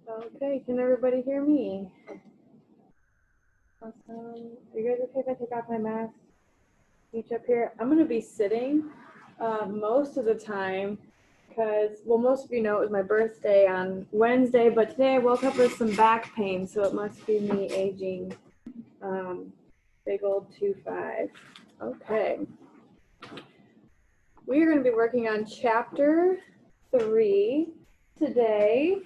Okay, can everybody hear me? Awesome. Are you guys okay if I take off my mask? Each up here. I'm gonna be sitting most of the time because, well, most of you know it was my birthday on Wednesday, but today I woke up with some back pain, so it must be me aging. Big old 2-5. Okay. We are going to be working on chapter 3 today.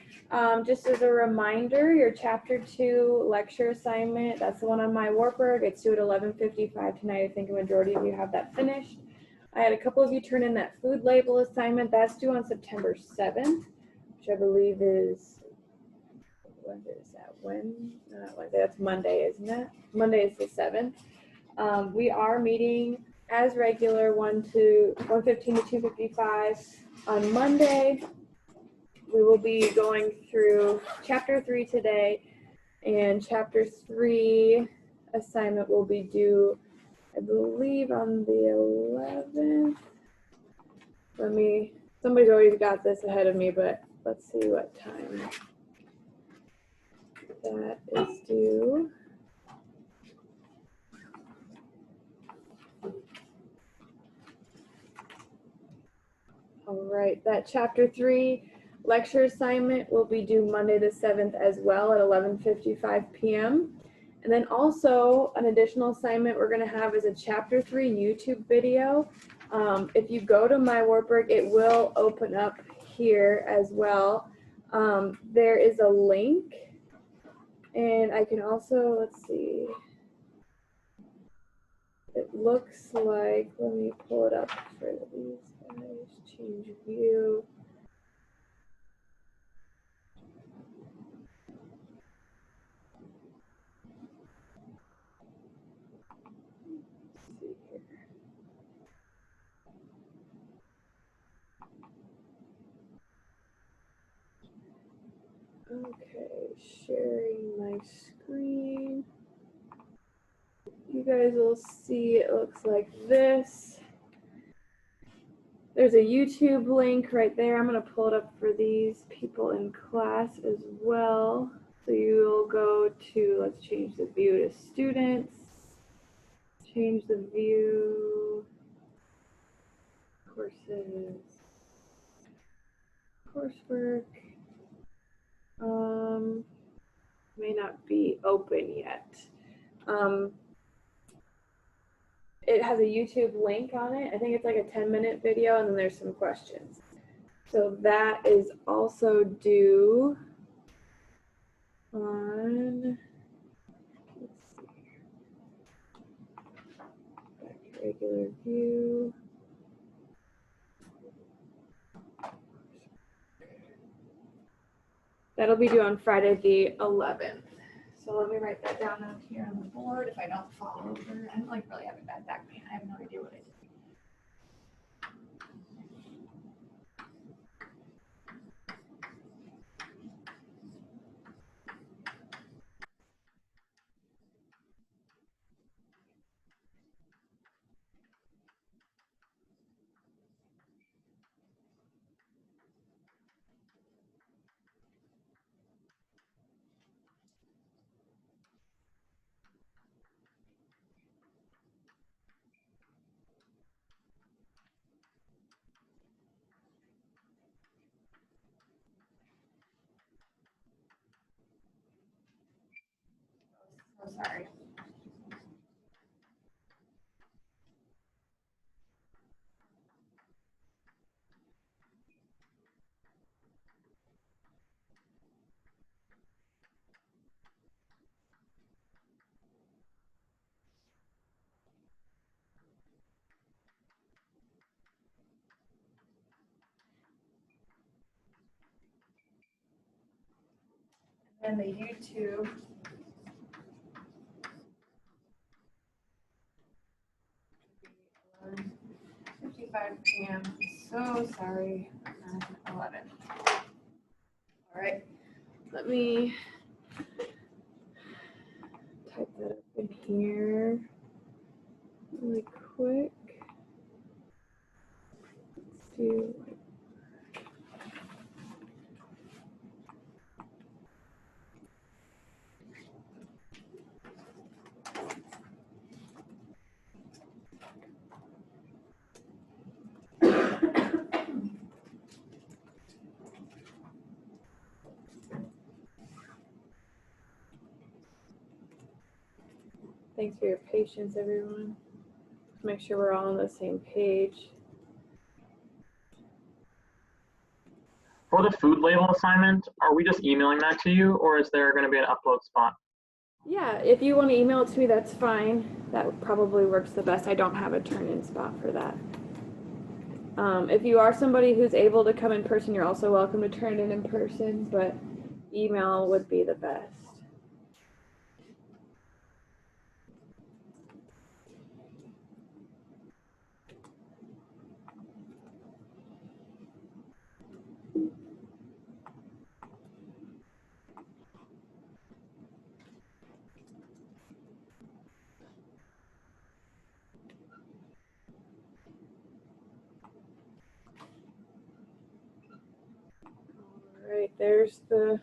Just as a reminder, your chapter 2 lecture assignment, that's the one on my Wartburg. It's due at 11:55 tonight. I think a majority of you have that finished. I had a couple of you turn in that food label assignment. That's due on September 7th, which I believe is, when is that? Wednesday, that's Monday, isn't it? Monday is the 7th. We are meeting as regular 1:15 to 2:55 on Monday. We will be going through chapter 3 today, and chapter 3 assignment will be due, I believe, on the 11th. Somebody's already got this ahead of me, but let's see what time that is due. All right, that chapter 3 lecture assignment will be due Monday the 7th as well at 11:55 p.m. And then also an additional assignment we're going to have is a chapter 3 YouTube video. If you go to my Wartburg, it will open up here as well. There is a link, and I can also, let's see, it looks like, let me pull it up for these guys, change view. Okay, sharing my screen. You guys will see it looks like this. There's a YouTube link right there. I'm going to pull it up for these people in class as well. So you'll go to, let's change the view to students. Change the view. Courses. Coursework. May not be open yet. It has a YouTube link on it. I think it's like a 10-minute video, and then there's some questions. So that is also due on, let's see, back to regular view. That'll be due on Friday the 11th. So let me write that down out here on the board if I don't fall over. I don't like really having bad back pain. I have no idea what it is. So sorry. And the YouTube. 55 p.m. So sorry. 11. All right. Let me type that up in here really quick. Let's do Thanks for your patience, everyone. Make sure we're all on the same page. For the food label assignment, are we just emailing that to you, or is there going to be an upload spot? Yeah, if you want to email it to me, that's fine. That probably works the best. I don't have a turn-in spot for that. If you are somebody who's able to come in person, you're also welcome to turn it in person, but email would be the best. All right, there's the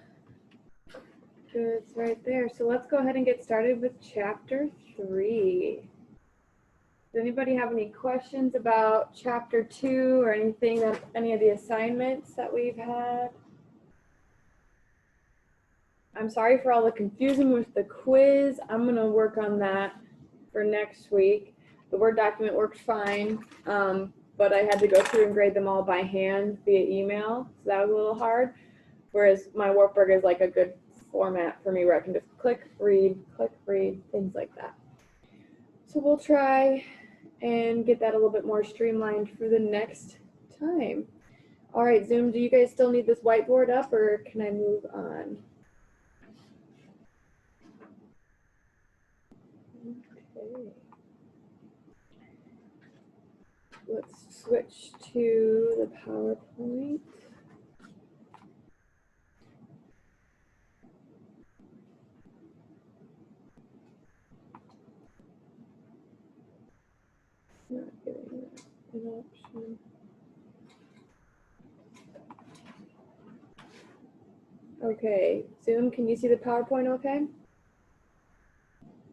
goods right there. So let's go ahead and get started with chapter 3. Does anybody have any questions about chapter 2 or anything that any of the assignments that we've had? I'm sorry for all the confusion with the quiz. I'm going to work on that for next week. The Word document worked fine, but I had to go through and grade them all by hand via email, so that was a little hard. Whereas my Wartburg is like a good format for me where I can just click, read, things like that. So we'll try and get that a little bit more streamlined for the next time. All right, Zoom, do you guys still need this whiteboard up, or can I move on? Okay. Let's switch to the PowerPoint. Not getting that an option. Okay, Zoom, can you see the PowerPoint okay?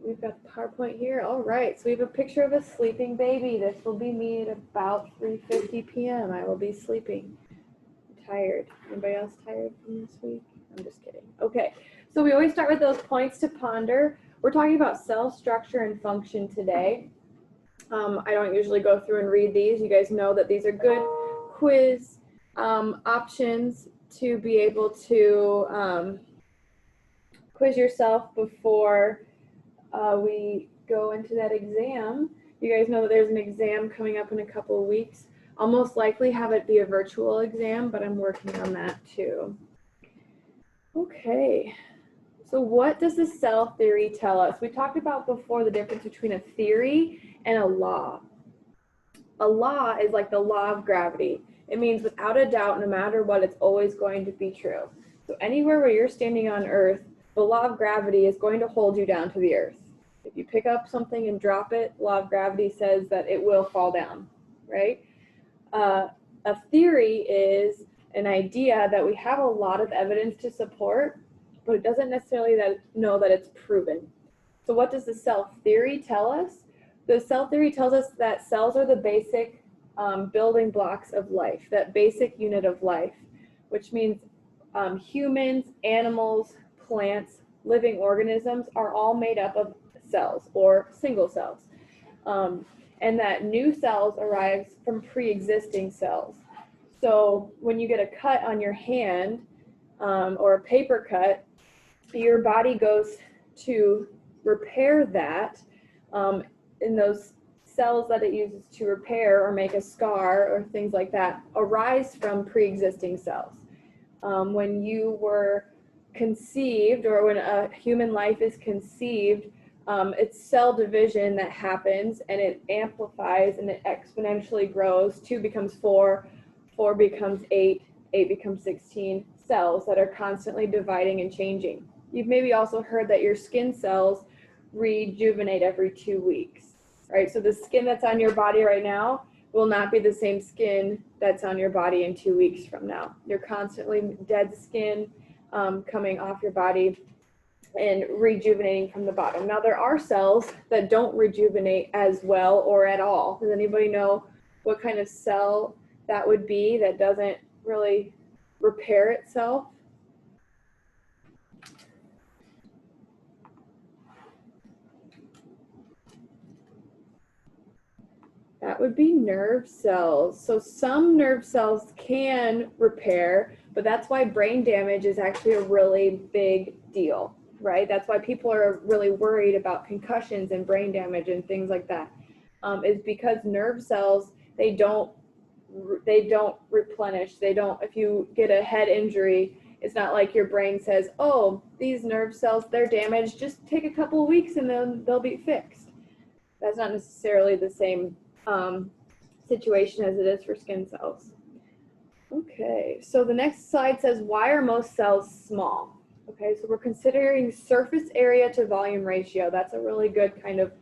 We've got the PowerPoint here. All right, so we have a picture of a sleeping baby. This will be me at about 3:50 p.m. I will be sleeping. I'm tired. Anybody else tired from this week? I'm just kidding. Okay, so we always start with those points to ponder. We're talking about cell structure and function today. I don't usually go through and read these. You guys know that these are good quiz options to be able to quiz yourself before we go into that exam. You guys know that there's an exam coming up in a couple of weeks. I'll most likely have it be a virtual exam, but I'm working on that too. Okay, so what does the cell theory tell us? We talked about before the difference between a theory and a law. A law is like the law of gravity. It means without a doubt, no matter what, it's always going to be true. So anywhere where you're standing on Earth, the law of gravity is going to hold you down to the Earth. If you pick up something and drop it, law of gravity says that it will fall down, right? A theory is an idea that we have a lot of evidence to support, but it doesn't necessarily know that it's proven. So what does the cell theory tell us? The cell theory tells us that cells are the basic building blocks of life, that basic unit of life, which means humans, animals, plants, living organisms are all made up of cells or single cells. And that new cells arise from pre-existing cells. So when you get a cut on your hand or a paper cut, your body goes to repair that, and those cells that it uses to repair or make a scar or things like that arise from pre-existing cells. When you were conceived, or when a human life is conceived, it's cell division that happens, and it amplifies and it exponentially grows. 2 becomes 4, 4 becomes 8, 8 becomes 16 cells that are constantly dividing and changing. You've maybe also heard that your skin cells rejuvenate every 2 weeks, right? So the skin that's on your body right now will not be the same skin that's on your body in 2 weeks from now. You're constantly dead skin coming off your body and rejuvenating from the bottom. Now there are cells that don't rejuvenate as well or at all. Does anybody know what kind of cell that would be that doesn't really repair itself? That would be nerve cells. So some nerve cells can repair, but that's why brain damage is actually a really big deal, right? That's why people are really worried about concussions and brain damage and things like that. Is because nerve cells, they don't replenish. They don't, if you get a head injury, it's not like your brain says, oh, these nerve cells, they're damaged, just take a couple of weeks and then they'll be fixed. That's not necessarily the same situation as it is for skin cells. Okay, so the next slide says, why are most cells small? Okay, so we're considering surface area to volume ratio. That's a really good kind of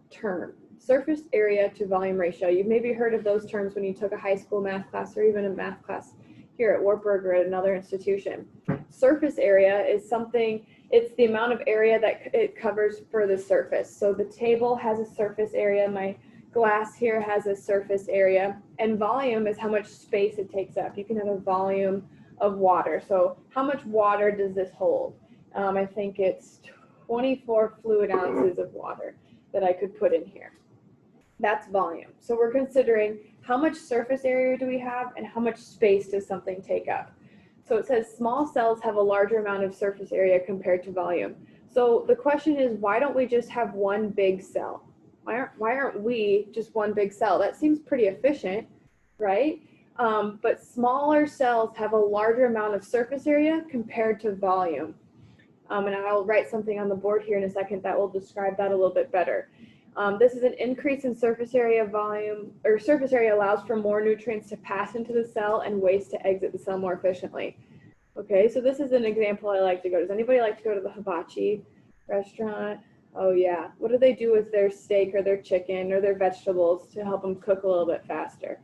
term. Surface area to volume ratio. You've maybe heard of those terms when you took a high school math class or even a math class here at Wartburg or at another institution. Surface area is something, it's the amount of area that it covers for the surface. So the table has a surface area, my glass here has a surface area, and volume is how much space it takes up. You can have a volume of water. So how much water does this hold? I think it's 24 fluid ounces of water that I could put in here. That's volume. So we're considering how much surface area do we have and how much space does something take up. So it says small cells have a larger amount of surface area compared to volume. So the question is, why don't we just have one big cell? Why aren't we just one big cell? That seems pretty efficient, right? But smaller cells have a larger amount of surface area compared to volume. And I'll write something on the board here in a second that will describe that a little bit better. This is an increase in surface area volume, or surface area allows for more nutrients to pass into the cell and waste to exit the cell more efficiently. Okay, so this is an example I like to go to. Does anybody like to go to the hibachi restaurant? Oh yeah. What do they do with their steak or their chicken or their vegetables to help them cook a little bit faster?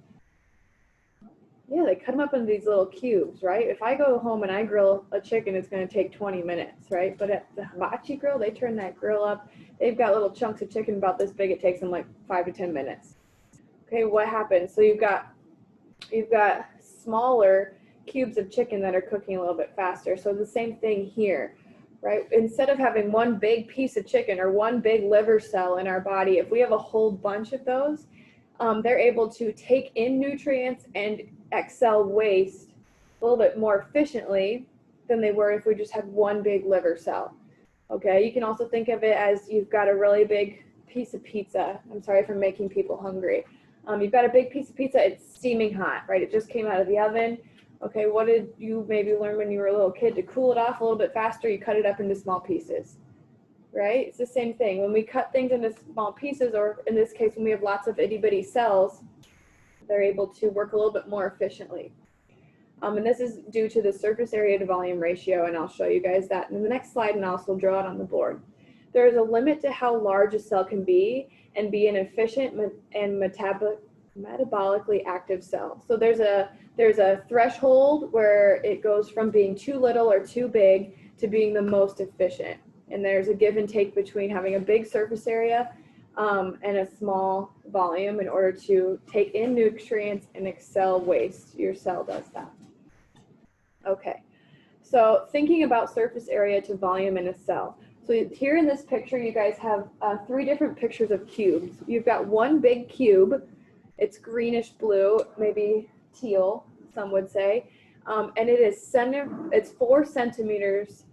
Yeah, they cut them up into these little cubes, right? If I go home and I grill a chicken, it's going to take 20 minutes, right? But at the hibachi grill, they turn that grill up. They've got little chunks of chicken about this big. It takes them like 5 to 10 minutes. Okay, what happens? So you've got smaller cubes of chicken that are cooking a little bit faster. So the same thing here, right? Instead of having one big piece of chicken or one big liver cell in our body, if we have a whole bunch of those, they're able to take in nutrients and expel waste a little bit more efficiently than they were if we just had one big liver cell. Okay, you can also think of it as you've got a really big piece of pizza. I'm sorry for making people hungry. You've got a big piece of pizza, it's steaming hot, right? It just came out of the oven. Okay, what did you maybe learn when you were a little kid? To cool it off a little bit faster, you cut it up into small pieces, right? It's the same thing. When we cut things into small pieces, or in this case, when we have lots of itty bitty cells, they're able to work a little bit more efficiently. And this is due to the surface area to volume ratio, and I'll show you guys that in the next slide and also draw it on the board. There is a limit to how large a cell can be and be an efficient and metabolically active cell. So there's a threshold where it goes from being too little or too big to being the most efficient. And there's a give and take between having a big surface area and a small volume in order to take in nutrients and expel waste. Your cell does that. Okay, so thinking about surface area to volume in a cell. So here in this picture, you guys have 3 different pictures of cubes. You've got one big cube. It's greenish blue, maybe teal, some would say. And it's 4 centimeters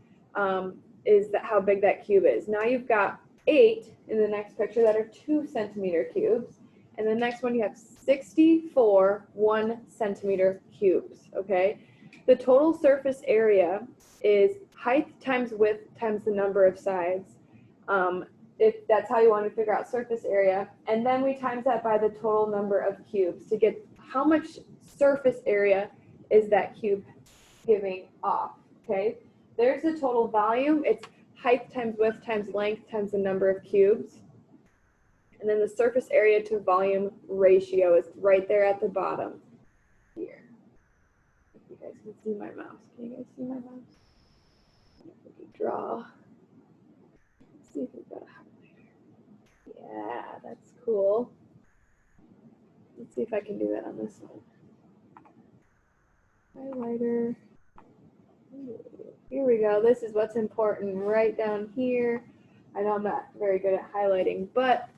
is how big that cube is. Now you've got 8 in the next picture that are 2 centimeter cubes. And the next one you have 64 1 centimeter cubes, okay? The total surface area is height times width times the number of sides. If that's how you want to figure out surface area. And then we times that by the total number of cubes to get how much surface area is that cube giving off, okay? There's the total volume. It's height times width times length times the number of cubes. And then the surface area to volume ratio is right there at the bottom here. If you guys can see my mouse. Can you guys see my mouse? If we draw. Let's see if we've got a highlighter. Yeah, that's cool. Let's see if I can do that on this one. Highlighter. Here we go. This is what's important right down here. I know I'm not very good at highlighting, but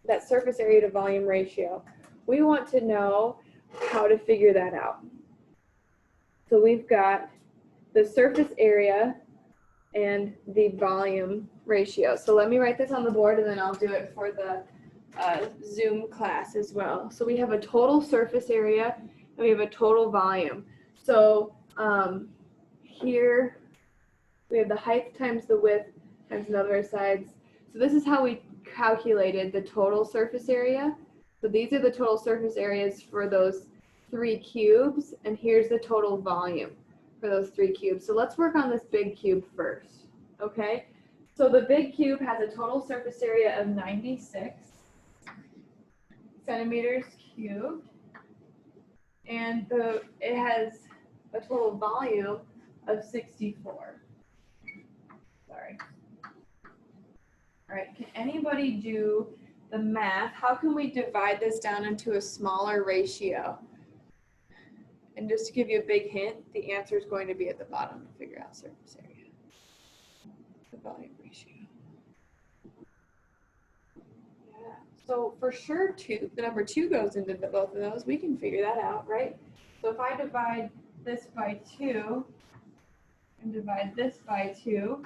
that surface area to volume ratio. we want to know how to figure that out. So we've got the surface area and the volume ratio. So let me write this on the board and then I'll do it for the Zoom class as well. So we have a total surface area and we have a total volume. So here we have the height times the width times the other sides. So this is how we calculated the total surface area. So these are the total surface areas for those 3 cubes, and here's the total volume for those 3 cubes. So let's work on this big cube first, okay? So the big cube has a total surface area of 96 centimeters cubed, and it has a total volume of 64. Sorry. All right, can anybody do the math? How can we divide this down into a smaller ratio? And just to give you a big hint, the answer is going to be at the bottom to figure out surface area. The volume ratio. Yeah, so for sure the number 2 goes into both of those. We can figure that out, right? So if I divide this by 2 and divide this by 2,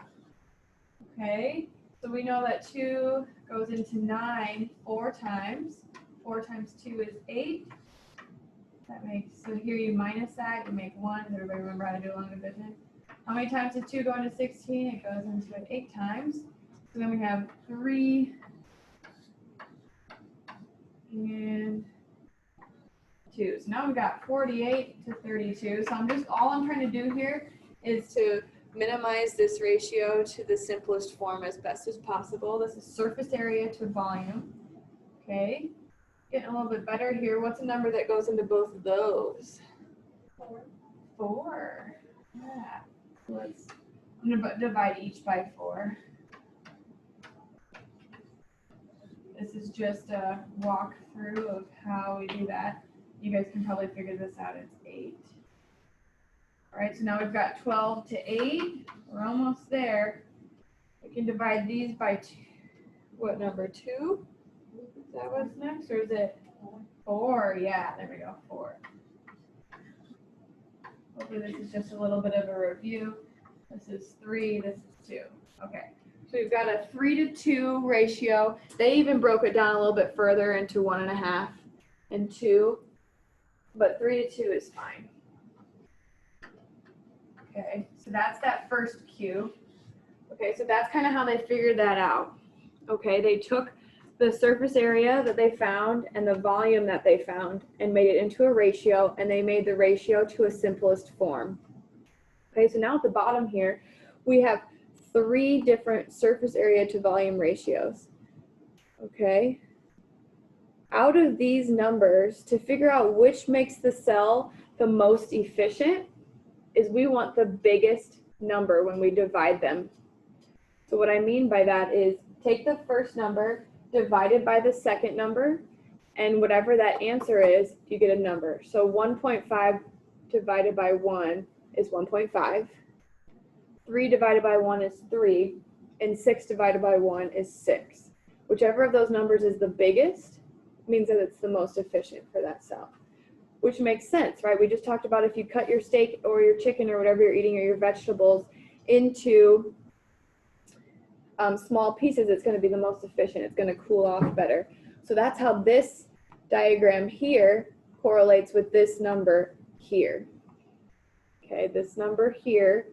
okay, so we know that 2 goes into 9 4 times. 4 times 2 is 8. That makes, so here you minus that, you make 1. Does everybody remember how to do long division? How many times does 2 go into 16? It goes into it 8 times. So then we have 3 and 2. So now we've got 48 to 32. So all I'm trying to do here is to minimize this ratio to the simplest form as best as possible. This is surface area to volume. Okay. Getting a little bit better here. What's a number that goes into both of those? 4. 4. Yeah. I'm going to divide each by 4. This is just a walkthrough of how we do that. You guys can probably figure this out. It's 8. All right, so now we've got 12 to 8. We're almost there. We can divide these by 2. What number? 2? Is that what's next, or is it 4? Yeah, there we go, 4. Hopefully this is just a little bit of a review. This is 3, this is 2. Okay, so we've got a 3 to 2 ratio. They even broke it down a little bit further into 1.5 and 2, but 3 to 2 is fine. Okay, so that's that first cube. Okay, so that's kind of how they figured that out. Okay, they took the surface area that they found and the volume that they found and made it into a ratio, and they made the ratio to a simplest form. Okay, so now at the bottom here, we have 3 different surface area to volume ratios. Okay, out of these numbers, to figure out which makes the cell the most efficient, is we want the biggest number when we divide them. So what I mean by that is take the first number, divide it by the second number, and whatever that answer is, you get a number. So 1.5 divided by 1 is 1.5. 3 divided by 1 is 3, and 6 divided by 1 is 6. Whichever of those numbers is the biggest means that it's the most efficient for that cell, which makes sense, right? We just talked about if you cut your steak or your chicken or whatever you're eating or your vegetables into small pieces, it's going to be the most efficient. It's going to cool off better. So that's how this diagram here correlates with this number here. Okay, this number here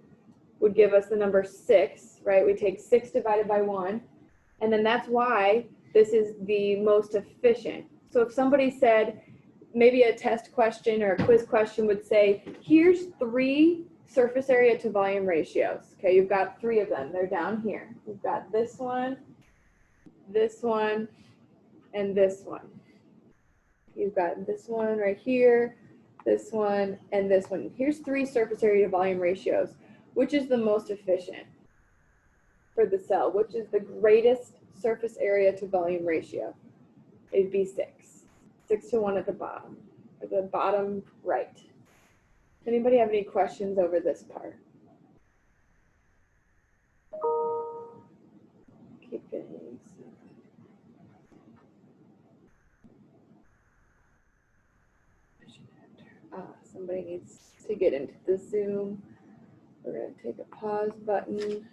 would give us the number 6, right? We take 6 divided by 1, and then that's why this is the most efficient. So if somebody said, maybe a test question or a quiz question would say, here's 3 surface area to volume ratios. Okay, you've got 3 of them. They're down here. You've got this one, and this one. You've got this one right here, this one, and this one. Here's 3 surface area to volume ratios. Which is the most efficient for the cell? Which is the greatest surface area to volume ratio? It'd be 6. 6 to 1 at the bottom right. Anybody have any questions over this part? Keep getting somebody needs to get into the Zoom. We're going to take a pause button.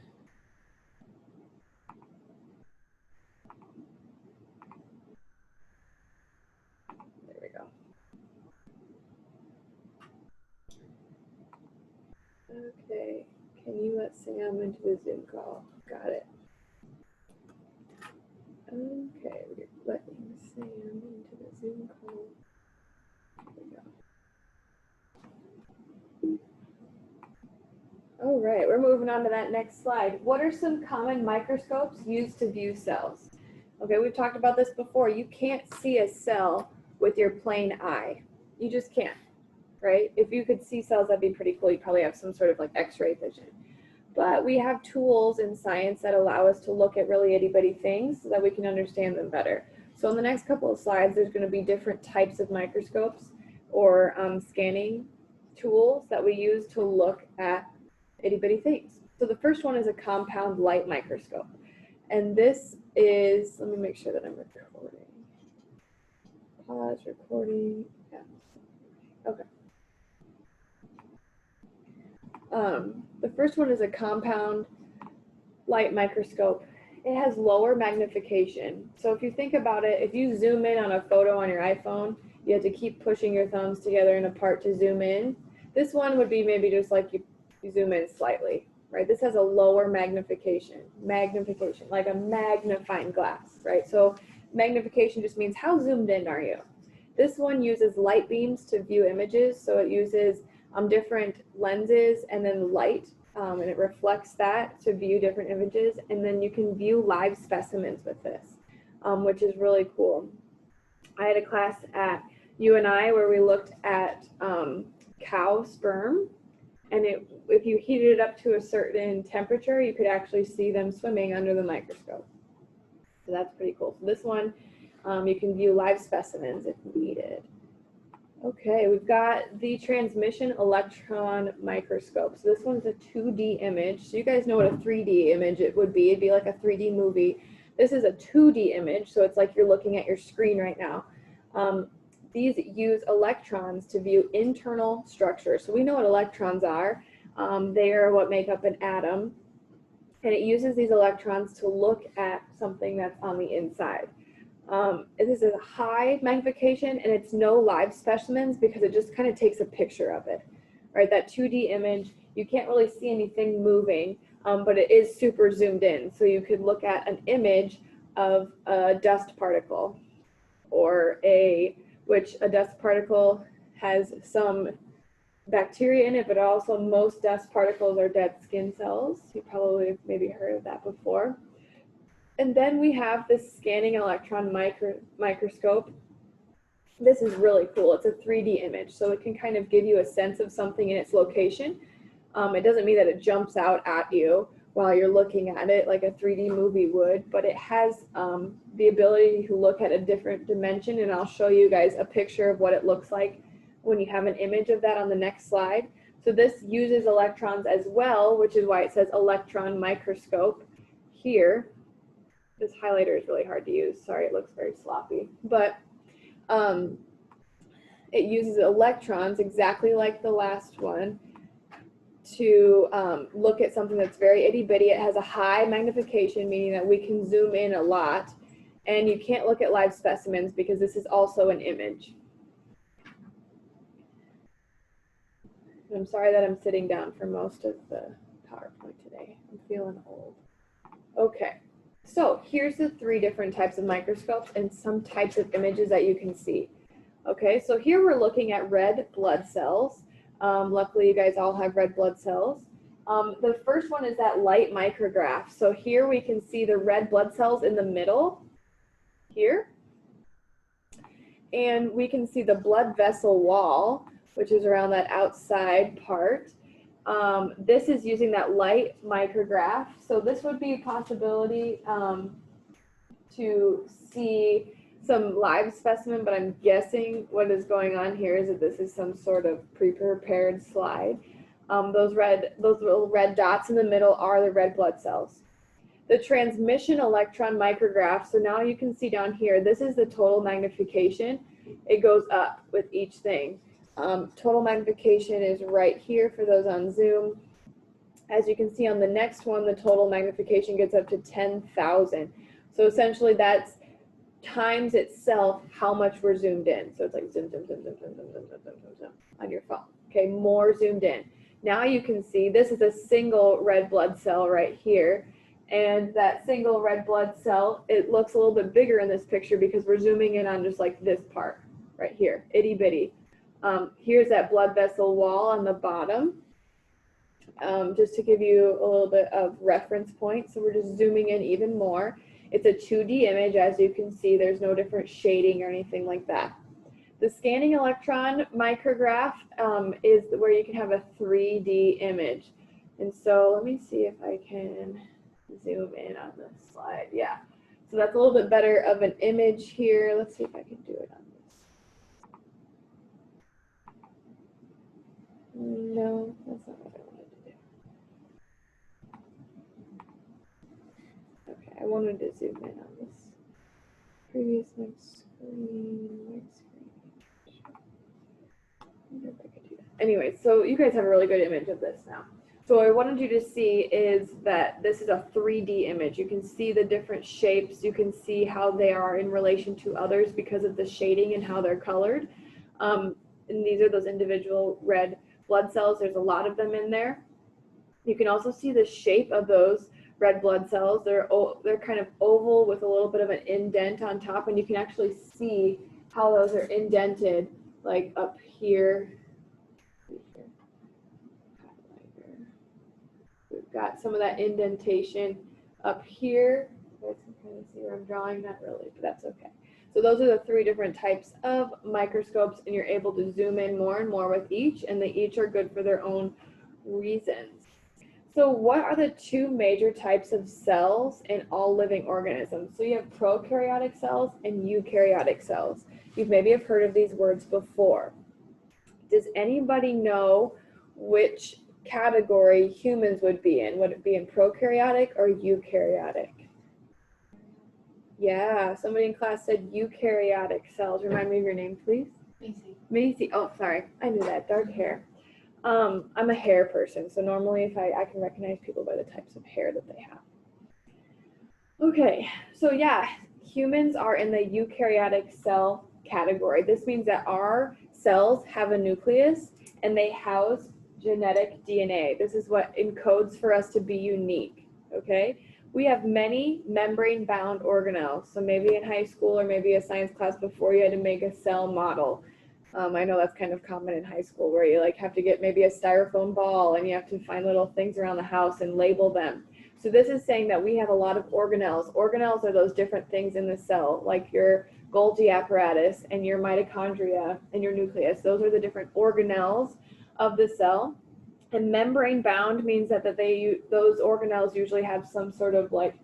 There we go. Okay, can you let Sam into the Zoom call? Got it. Okay, we're letting Sam into the Zoom call. There we go. All right, we're moving on to that next slide. What are some common microscopes used to view cells? Okay, we've talked about this before. You can't see a cell with your plain eye. You just can't, right? If you could see cells, that'd be pretty cool. You'd probably have some sort of like X-ray vision. But we have tools in science that allow us to look at really itty-bitty things so that we can understand them better. So in the next couple of slides, there's going to be different types of microscopes or scanning tools that we use to look at itty-bitty things. So the first one is a compound light microscope. And this is, let me make sure that I'm recording. Pause recording. Yeah. Okay. The first one is a compound light microscope. It has lower magnification. So if you think about it, if you zoom in on a photo on your iPhone, you have to keep pushing your thumbs together and apart to zoom in. This one would be maybe just like you zoom in slightly, right? This has a lower magnification, like a magnifying glass, right? So magnification just means how zoomed in are you? This one uses light beams to view images. So it uses different lenses and then light, and it reflects that to view different images. And then you can view live specimens with this, which is really cool. I had a class at UNI where we looked at cow sperm, and if you heated it up to a certain temperature, you could actually see them swimming under the microscope. So that's pretty cool. So this one, you can view live specimens if needed. Okay, we've got the transmission electron microscope. So this one's a 2D image. So you guys know what a 3D image it would be. It'd be like a 3D movie. This is a 2D image, so it's like you're looking at your screen right now. These use electrons to view internal structures. So we know what electrons are. They are what make up an atom. And it uses these electrons to look at something that's on the inside. This is a high magnification, and it's no live specimens because it just kind of takes a picture of it, right? That 2D image, you can't really see anything moving, but it is super zoomed in. So you could look at an image of a dust particle, or which a dust particle has some bacteria in it, but also most dust particles are dead skin cells. You probably have maybe heard of that before. And then we have this scanning electron microscope. This is really cool. It's a 3D image, so it can kind of give you a sense of something in its location. It doesn't mean that it jumps out at you while you're looking at it like a 3D movie would, but it has the ability to look at a different dimension, and I'll show you guys a picture of what it looks like when you have an image of that on the next slide. So this uses electrons as well, which is why it says electron microscope here. This highlighter is really hard to use. Sorry, it looks very sloppy. But it uses electrons exactly like the last one to look at something that's very itty-bitty. It has a high magnification, meaning that we can zoom in a lot. And you can't look at live specimens because this is also an image. I'm sorry that I'm sitting down for most of the PowerPoint today. I'm feeling old. Okay. So here's the 3 different types of microscopes and some types of images that you can see. Okay, so here we're looking at red blood cells. Luckily, you guys all have red blood cells. The first one is that light micrograph. So here we can see the red blood cells in the middle, here. And we can see the blood vessel wall, which is around that outside part. This is using that light micrograph. So this would be a possibility to see some live specimen, but I'm guessing what is going on here is that this is some sort of pre-prepared slide. Those little red dots in the middle are the red blood cells. The transmission electron micrograph, so now you can see down here, this is the total magnification. It goes up with each thing. Total magnification is right here for those on Zoom. As you can see on the next one, the total magnification gets up to 10,000. So essentially that's times itself how much we're zoomed in. So it's like zoom, zoom, zoom, zoom, zoom, zoom, zoom, zoom, zoom, zoom, zoom on your phone. Okay, more zoomed in. Now you can see this is a single red blood cell right here. And that single red blood cell, it looks a little bit bigger in this picture because we're zooming in on just like this part right here, itty bitty. Here's that blood vessel wall on the bottom. Just to give you a little bit of reference point. So we're just zooming in even more. It's a 2D image, as you can see. There's no different shading or anything like that. The scanning electron micrograph is where you can have a 3D image. And so let me see if I can zoom in on this slide. Yeah, so that's a little bit better of an image here. Let's see if I can do it on this. No, that's not what I wanted to do. Okay, I wanted to zoom in on this. Previous next screen. I wonder if I could do that. Anyway, so you guys have a really good image of this now. So what I wanted you to see is that this is a 3D image. You can see the different shapes. You can see how they are in relation to others because of the shading and how they're colored. And these are those individual red blood cells. There's a lot of them in there. You can also see the shape of those red blood cells. They're kind of oval with a little bit of an indent on top, and you can actually see how those are indented, like up here. We've got some of that indentation up here. You guys can kind of see where I'm drawing, not really, but that's okay. So those are the 3 different types of microscopes, and you're able to zoom in more and more with each, and they each are good for their own reasons. So what are the 2 major types of cells in all living organisms? So you have prokaryotic cells and eukaryotic cells. You maybe have heard of these words before. Does anybody know which category humans would be in? Would it be in prokaryotic or eukaryotic? Yeah, somebody in class said eukaryotic cells. Remind me of your name, please. Macy. Macy. Oh, sorry. I knew that. Dark hair. I'm a hair person, so normally if I can recognize people by the types of hair that they have. Okay, so yeah, humans are in the eukaryotic cell category. This means that our cells have a nucleus and they house genetic DNA. This is what encodes for us to be unique, okay? We have many membrane-bound organelles. So maybe in high school or maybe a science class before, you had to make a cell model. I know that's kind of common in high school where you like have to get maybe a styrofoam ball and you have to find little things around the house and label them. So this is saying that we have a lot of organelles. Organelles are those different things in the cell, like your Golgi apparatus and your mitochondria and your nucleus. Those are the different organelles of the cell. And membrane bound means that those organelles usually have some sort of like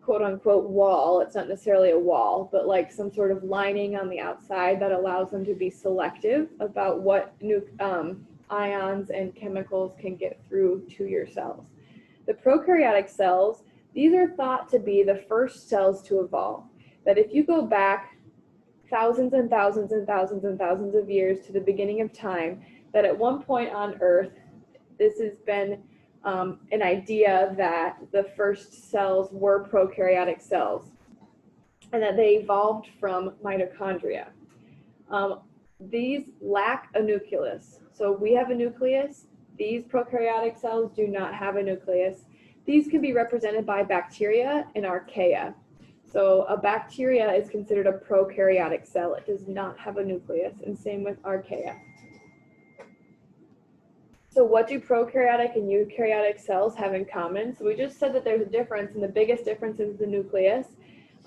quote unquote wall. It's not necessarily a wall, but like some sort of lining on the outside that allows them to be selective about what ions and chemicals can get through to your cells. The prokaryotic cells, these are thought to be the first cells to evolve. That if you go back thousands and thousands and thousands and thousands of years to the beginning of time, that at one point on Earth, this has been an idea that the first cells were prokaryotic cells and that they evolved from mitochondria. These lack a nucleus. So we have a nucleus. These prokaryotic cells do not have a nucleus. These can be represented by bacteria and archaea. So a bacteria is considered a prokaryotic cell. It does not have a nucleus, and same with archaea. So what do prokaryotic and eukaryotic cells have in common? So we just said that there's a difference, and the biggest difference is the nucleus.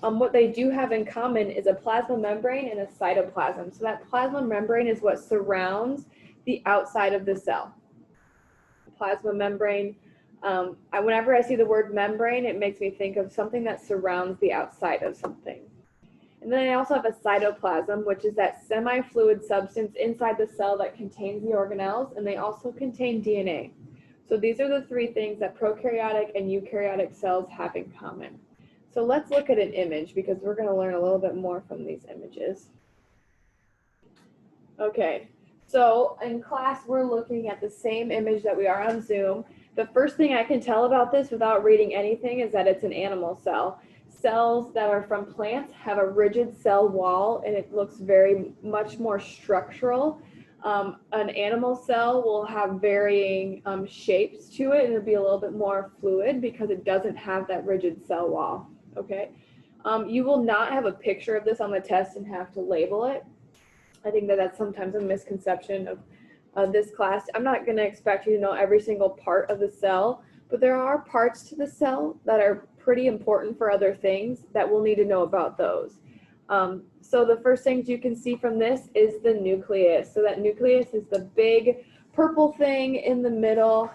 What they do have in common is a plasma membrane and a cytoplasm. So that plasma membrane is what surrounds the outside of the cell. Plasma membrane, whenever I see the word membrane, it makes me think of something that surrounds the outside of something. And then I also have a cytoplasm, which is that semi-fluid substance inside the cell that contains the organelles, and they also contain DNA. So these are the 3 things that prokaryotic and eukaryotic cells have in common. So let's look at an image because we're going to learn a little bit more from these images. Okay, so So in class, we're looking at the same image that we are on Zoom. The first thing I can tell about this without reading anything is that it's an animal cell. Cells that are from plants have a rigid cell wall, and it looks very much more structural. An animal cell will have varying shapes to it, and it'll be a little bit more fluid because it doesn't have that rigid cell wall, okay? You will not have a picture of this on the test and have to label it. I think that that's sometimes a misconception of this class. I'm not going to expect you to know every single part of the cell, but there are parts to the cell that are pretty important for other things that we'll need to know about those. So the first things you can see from this is the nucleus. So that nucleus is the big purple thing in the middle,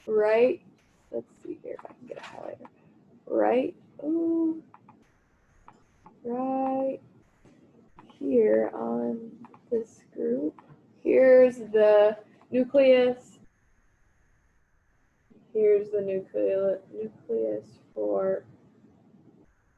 right? Let's see here if I can get a highlighter. Right, ooh, right here on this group. Here's the nucleus. Here's the nucleus for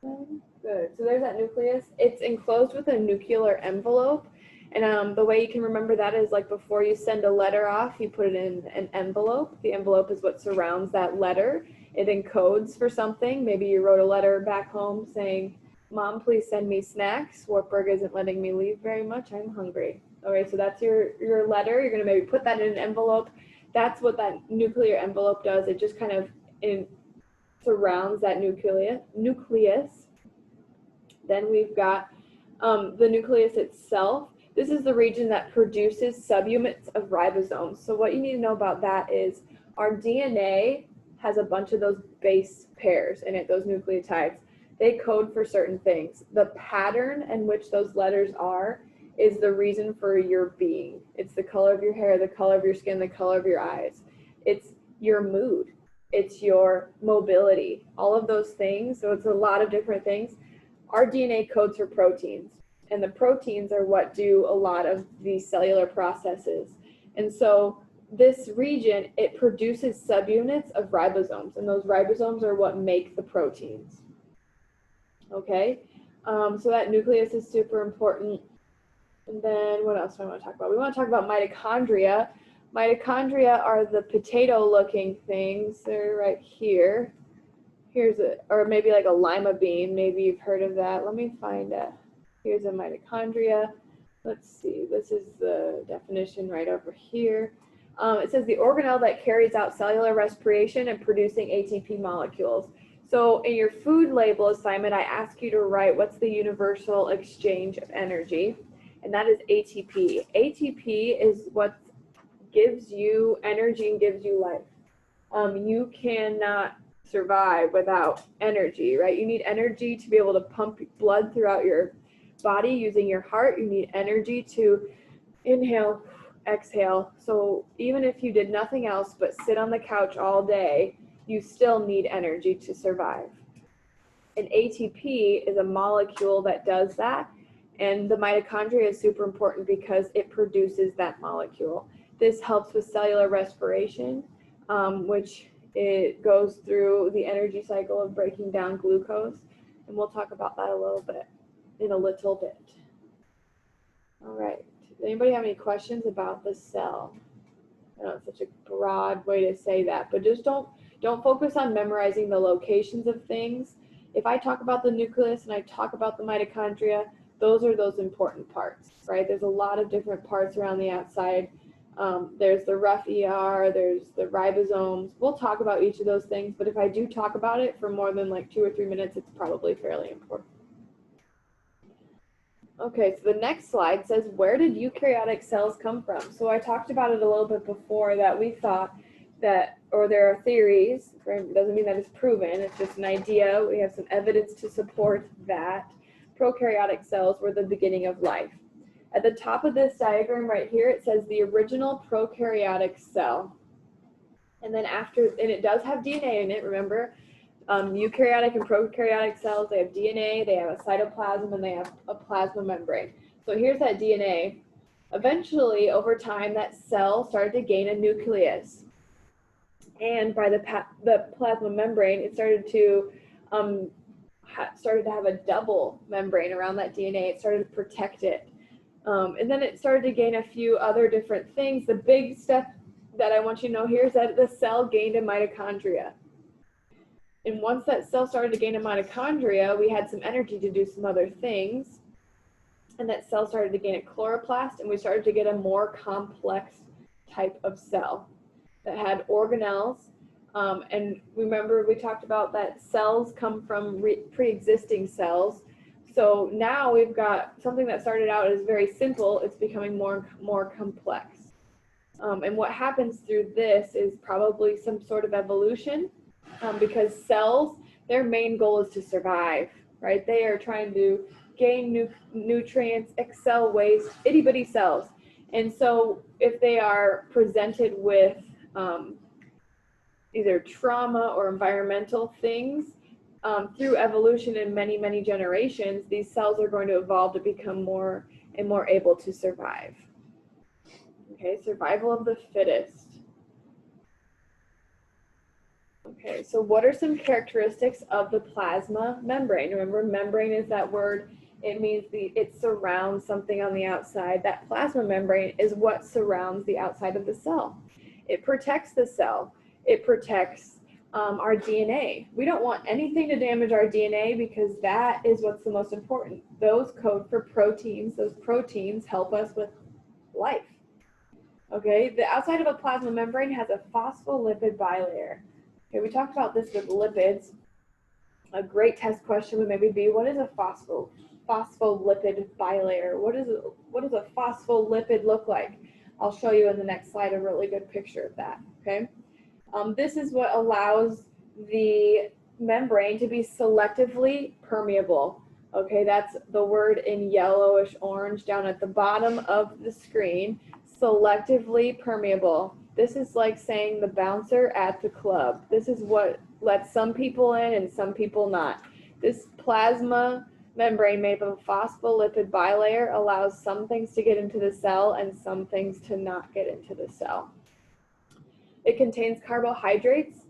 them. Good. So there's that nucleus. It's enclosed with a nuclear envelope. And the way you can remember that is like before you send a letter off, you put it in an envelope. The envelope is what surrounds that letter. It encodes for something. Maybe you wrote a letter back home saying, "Mom, please send me snacks. Wartburg isn't letting me leave very much. I'm hungry." Okay, so that's your letter. You're going to maybe put that in an envelope. That's what that nuclear envelope does. It just kind of surrounds that nucleus. Then we've got the nucleus itself. This is the region that produces subunits of ribosomes. So what you need to know about that is our DNA has a bunch of those base pairs in it, those nucleotides. They code for certain things. The pattern in which those letters are is the reason for your being. It's the color of your hair, the color of your skin, the color of your eyes. It's your mood. It's your mobility, all of those things. So it's a lot of different things. Our DNA codes for proteins, and the proteins are what do a lot of these cellular processes. And so this region, it produces subunits of ribosomes, and those ribosomes are what make the proteins. Okay, so that nucleus is super important. And then what else do I want to talk about? We want to talk about mitochondria. Mitochondria are the potato-looking things. They're right here. Here's or maybe like a lima bean. Maybe you've heard of that. Let me find it. Here's a mitochondria. Let's see. This is the definition right over here. It says the organelle that carries out cellular respiration and producing ATP molecules. So in your food label assignment, I ask you to write what's the universal exchange of energy, and that is ATP. ATP is what gives you energy and gives you life. You cannot survive without energy, right? You need energy to be able to pump blood throughout your body using your heart. You need energy to inhale, exhale. So even if you did nothing else but sit on the couch all day, you still need energy to survive. And ATP is a molecule that does that. And the mitochondria is super important because it produces that molecule. This helps with cellular respiration, which it goes through the energy cycle of breaking down glucose. And we'll talk about that in a little bit. All right. Does anybody have any questions about the cell? I know it's such a broad way to say that, but just don't focus on memorizing the locations of things. If I talk about the nucleus and I talk about the mitochondria, those are those important parts, right? There's a lot of different parts around the outside. There's the rough ER, there's the ribosomes. We'll talk about each of those things, but if I do talk about it for more than like 2 or 3 minutes, it's probably fairly important. Okay, so the next slide says, where did eukaryotic cells come from? So I talked about it a little bit before that we thought that, or there are theories, right? Doesn't mean that it's proven, it's just an idea. We have some evidence to support that prokaryotic cells were the beginning of life. At the top of this diagram right here, it says the original prokaryotic cell. And then and it does have DNA in it, remember? Eukaryotic and prokaryotic cells, they have DNA, they have a cytoplasm, and they have a plasma membrane. So here's that DNA. Eventually, over time, that cell started to gain a nucleus. And by the plasma membrane, it started to have a double membrane around that DNA. It started to protect it. And then it started to gain a few other different things. The big step that I want you to know here is that the cell gained a mitochondria. And once that cell started to gain a mitochondria, we had some energy to do some other things. And that cell started to gain a chloroplast, and we started to get a more complex type of cell that had organelles. And remember, we talked about that cells come from pre-existing cells. So now we've got something that started out as very simple. It's becoming more complex. And what happens through this is probably some sort of evolution, because cells, their main goal is to survive, right? They are trying to gain nutrients, excel waste, itty bitty cells. And so if they are presented with either trauma or environmental things, through evolution in many, many generations, these cells are going to evolve to become more and more able to survive. Okay, survival of the fittest. Okay, so what are some characteristics of the plasma membrane? Remember, membrane is that word. It means it surrounds something on the outside. That plasma membrane is what surrounds the outside of the cell. It protects the cell. It protects our DNA. We don't want anything to damage our DNA, because that is what's the most important. Those code for proteins. Those proteins help us with life. Okay, the outside of a plasma membrane has a phospholipid bilayer. Okay, we talked about this with lipids. A great test question would maybe be, what is a phospholipid bilayer? What does a phospholipid look like? I'll show you in the next slide a really good picture of that, okay? This is what allows the membrane to be selectively permeable. Okay, that's the word in yellowish orange down at the bottom of the screen. Selectively permeable. This is like saying the bouncer at the club. This is what lets some people in and some people not. This plasma membrane made of a phospholipid bilayer allows some things to get into the cell and some things to not get into the cell. It contains carbohydrates,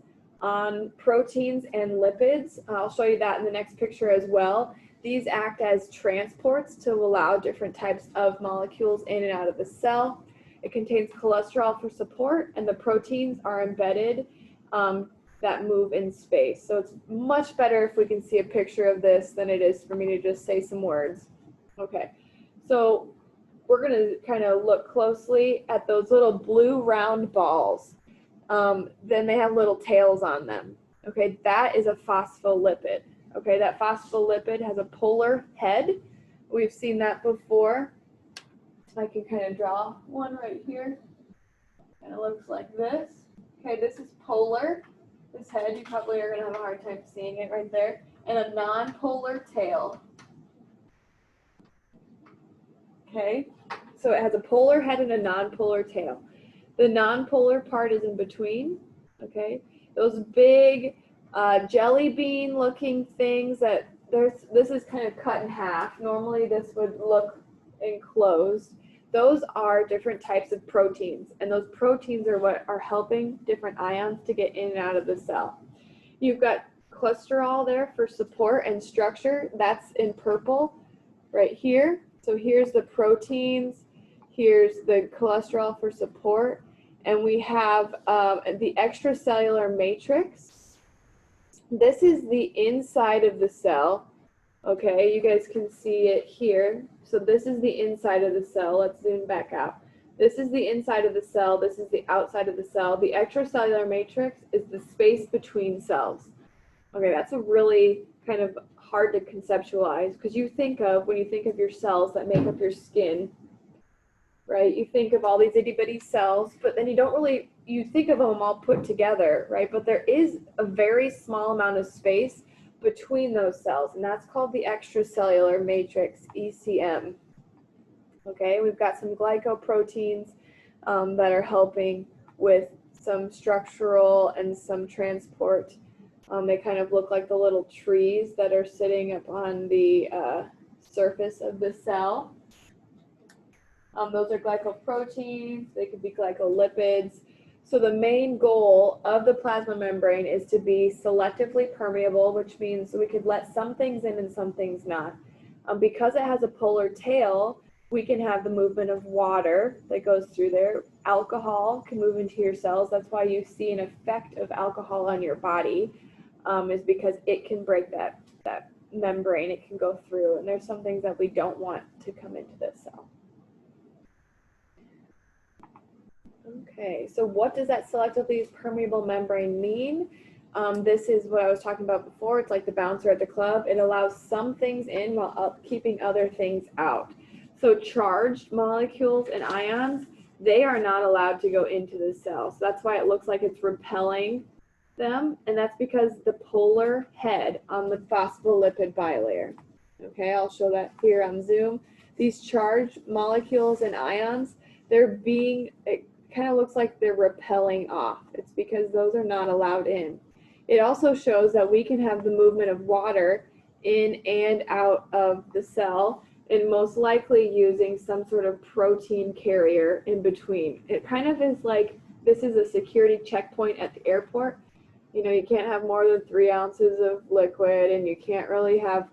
proteins, and lipids. I'll show you that in the next picture as well. These act as transports to allow different types of molecules in and out of the cell. It contains cholesterol for support, and the proteins are embedded that move in space. So it's much better if we can see a picture of this than it is for me to just say some words. Okay, so we're going to kind of look closely at those little blue round balls. Then they have little tails on them. Okay, that is a phospholipid. Okay, that phospholipid has a polar head. We've seen that before. I can kind of draw one right here. And it looks like this. Okay, this is polar. This head, you probably are going to have a hard time seeing it right there. And a non-polar tail. Okay, so it has a polar head and a non-polar tail. The non-polar part is in between. Okay, those big jelly bean looking things that this is kind of cut in half. Normally this would look enclosed. Those are different types of proteins, and those proteins are what are helping different ions to get in and out of the cell. You've got cholesterol there for support and structure. That's in purple right here. So here's the proteins, here's the cholesterol for support, and we have the extracellular matrix. This is the inside of the cell. Okay, you guys can see it here. So this is the inside of the cell. Let's zoom back out. This is the inside of the cell. This is the outside of the cell. The extracellular matrix is the space between cells. Okay, that's a really kind of hard to conceptualize, because you think of, when you think of your cells that make up your skin, right? You think of all these itty bitty cells, but then you think of them all put together, right? But there is a very small amount of space between those cells, and that's called the extracellular matrix, ECM. Okay, we've got some glycoproteins that are helping with some structural and some transport. They kind of look like the little trees that are sitting up on the surface of the cell. Those are glycoproteins. They could be glycolipids. So the main goal of the plasma membrane is to be selectively permeable, which means we could let some things in and some things not. Because it has a polar tail, We can have the movement of water that goes through there. Alcohol can move into your cells. That's why you see an effect of alcohol on your body, is because it can break that membrane. It can go through, and there's some things that we don't want to come into this cell. Okay, so what does that selectively permeable membrane mean? This is what I was talking about before. It's like the bouncer at the club. It allows some things in while keeping other things out. So charged molecules and ions, they are not allowed to go into the cell. So that's why it looks like it's repelling them, and that's because the polar head on the phospholipid bilayer. Okay, I'll show that here on Zoom. These charged molecules and ions, it kind of looks like they're repelling off. It's because those are not allowed in. It also shows that we can have the movement of water in and out of the cell, and most likely using some sort of protein carrier in between. It kind of is like, this is a security checkpoint at the airport. You know, you can't have more than 3 ounces of liquid, and you can't really have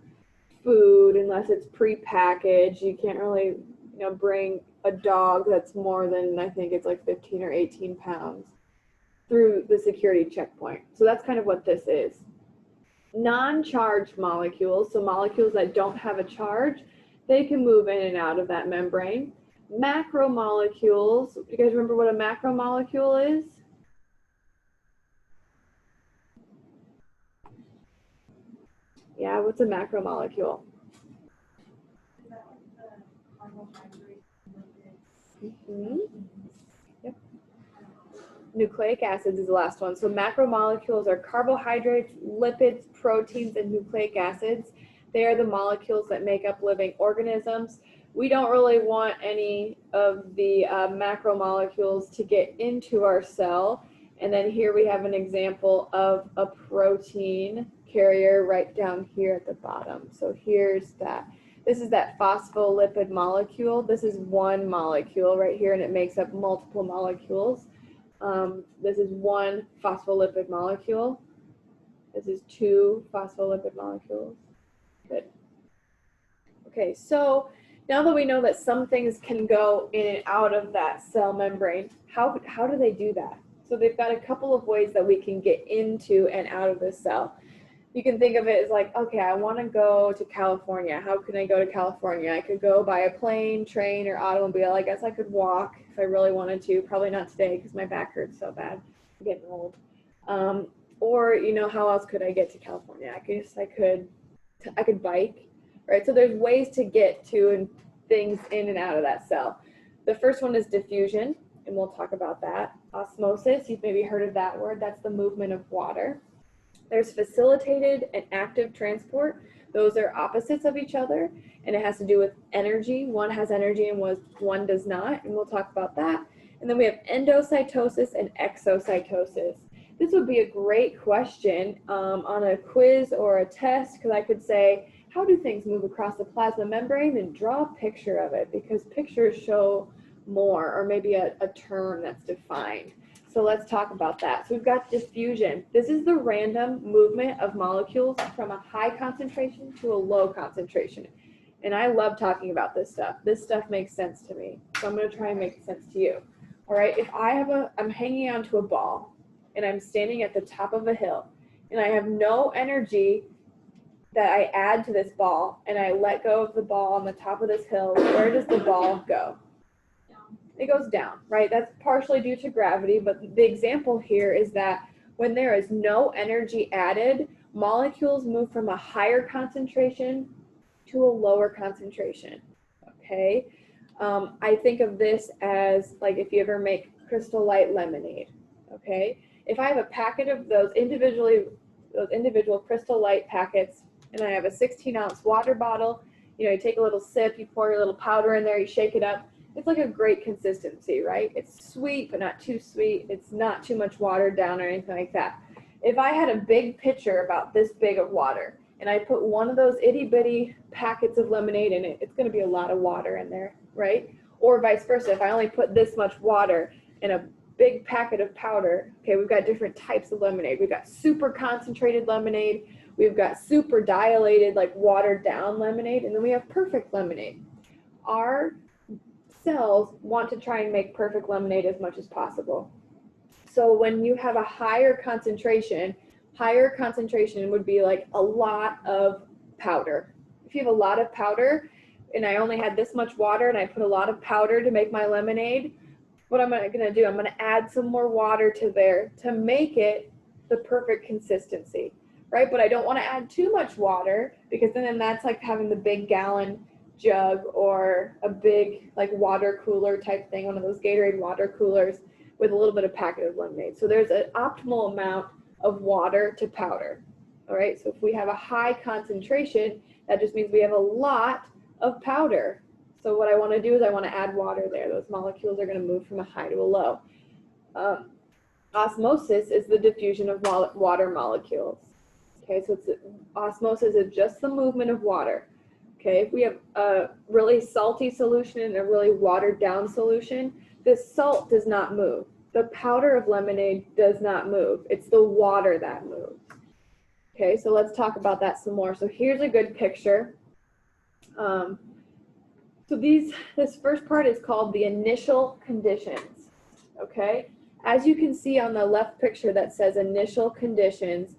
food unless it's pre-packaged. You can't really, you know, bring a dog that's more than, I think it's like 15 or 18 pounds through the security checkpoint. So that's kind of what this is. Non-charged molecules, so molecules that don't have a charge, they can move in and out of that membrane. Macromolecules, do you guys remember what a macromolecule is? Yeah, what's a macromolecule? Mm-hmm. Yep. Nucleic acids is the last one. So macromolecules are carbohydrates, lipids, proteins, and nucleic acids. They are the molecules that make up living organisms. We don't really want any of the macromolecules to get into our cell. And then here we have an example of a protein carrier right down here at the bottom. So here's that. This is that phospholipid molecule. This is one molecule right here, and it makes up multiple molecules. This is one phospholipid molecule. This is 2 phospholipid molecules. Good. Okay, so now that we know that some things can go in and out of that cell membrane, how do they do that? So they've got a couple of ways that we can get into and out of the cell. You can think of it as like, okay, I want to go to California. How can I go to California? I could go by a plane, train, or automobile. I guess I could walk if I really wanted to. Probably not today because my back hurts so bad. I'm getting old. Or, you know, how else could I get to California? I guess I could bike, right? So there's ways to get to things in and out of that cell. The first one is diffusion, and we'll talk about that. Osmosis, you've maybe heard of that word. That's the movement of water. There's facilitated and active transport. Those are opposites of each other, and it has to do with energy. One has energy and one does not, and we'll talk about that. And then we have endocytosis and exocytosis. This would be a great question on a quiz or a test, because I could say, how do things move across the plasma membrane? And draw a picture of it, because pictures show more, or maybe a term that's defined. So let's talk about that. So we've got diffusion. This is the random movement of molecules from a high concentration to a low concentration. And I love talking about this stuff. This stuff makes sense to me. So I'm going to try and make sense to you. All right, if I'm hanging onto a ball and I'm standing at the top of a hill and I have no energy that I add to this ball and I let go of the ball on the top of this hill, where does the ball go? It goes down, right? That's partially due to gravity, but the example here is that when there is no energy added, molecules move from a higher concentration to a lower concentration, okay? I think of this as like if you ever make Crystal Light lemonade, okay? If I have a packet of those individual Crystal Light packets, and I have a 16-ounce water bottle, you know, you take a little sip, you pour your little powder in there, you shake it up. It's like a great consistency, right? It's sweet, but not too sweet. It's not too much watered down or anything like that. If I had a big pitcher about this big of water, and I put one of those itty bitty packets of lemonade in it, it's going to be a lot of water in there, right? Or vice versa. If I only put this much water in a big packet of powder, okay, we've got different types of lemonade. We've got super concentrated lemonade. We've got super dilated, like watered down lemonade, and then we have perfect lemonade. Our cells want to try and make perfect lemonade as much as possible. So when you have a higher concentration would be like a lot of powder. If you have a lot of powder, and I only had this much water and I put a lot of powder to make my lemonade, what I'm gonna do, I'm gonna add some more water to there to make it the perfect consistency, right? But I don't wanna add too much water, because then that's like having the big gallon jug or a big like water cooler type thing, one of those Gatorade water coolers with a little bit of packet of lemonade. So there's an optimal amount of water to powder. All right, so if we have a high concentration, that just means we have a lot of powder. So what I want to do is I want to add water there. Those molecules are going to move from a high to a low. Osmosis is the diffusion of water molecules. Okay, so osmosis is just the movement of water. Okay, if we have a really salty solution and a really watered down solution, this salt does not move. The powder of lemonade does not move. It's the water that moves. Okay, so let's talk about that some more. So here's a good picture. This first part is called the initial conditions. Okay, as you can see on the left picture that says initial conditions,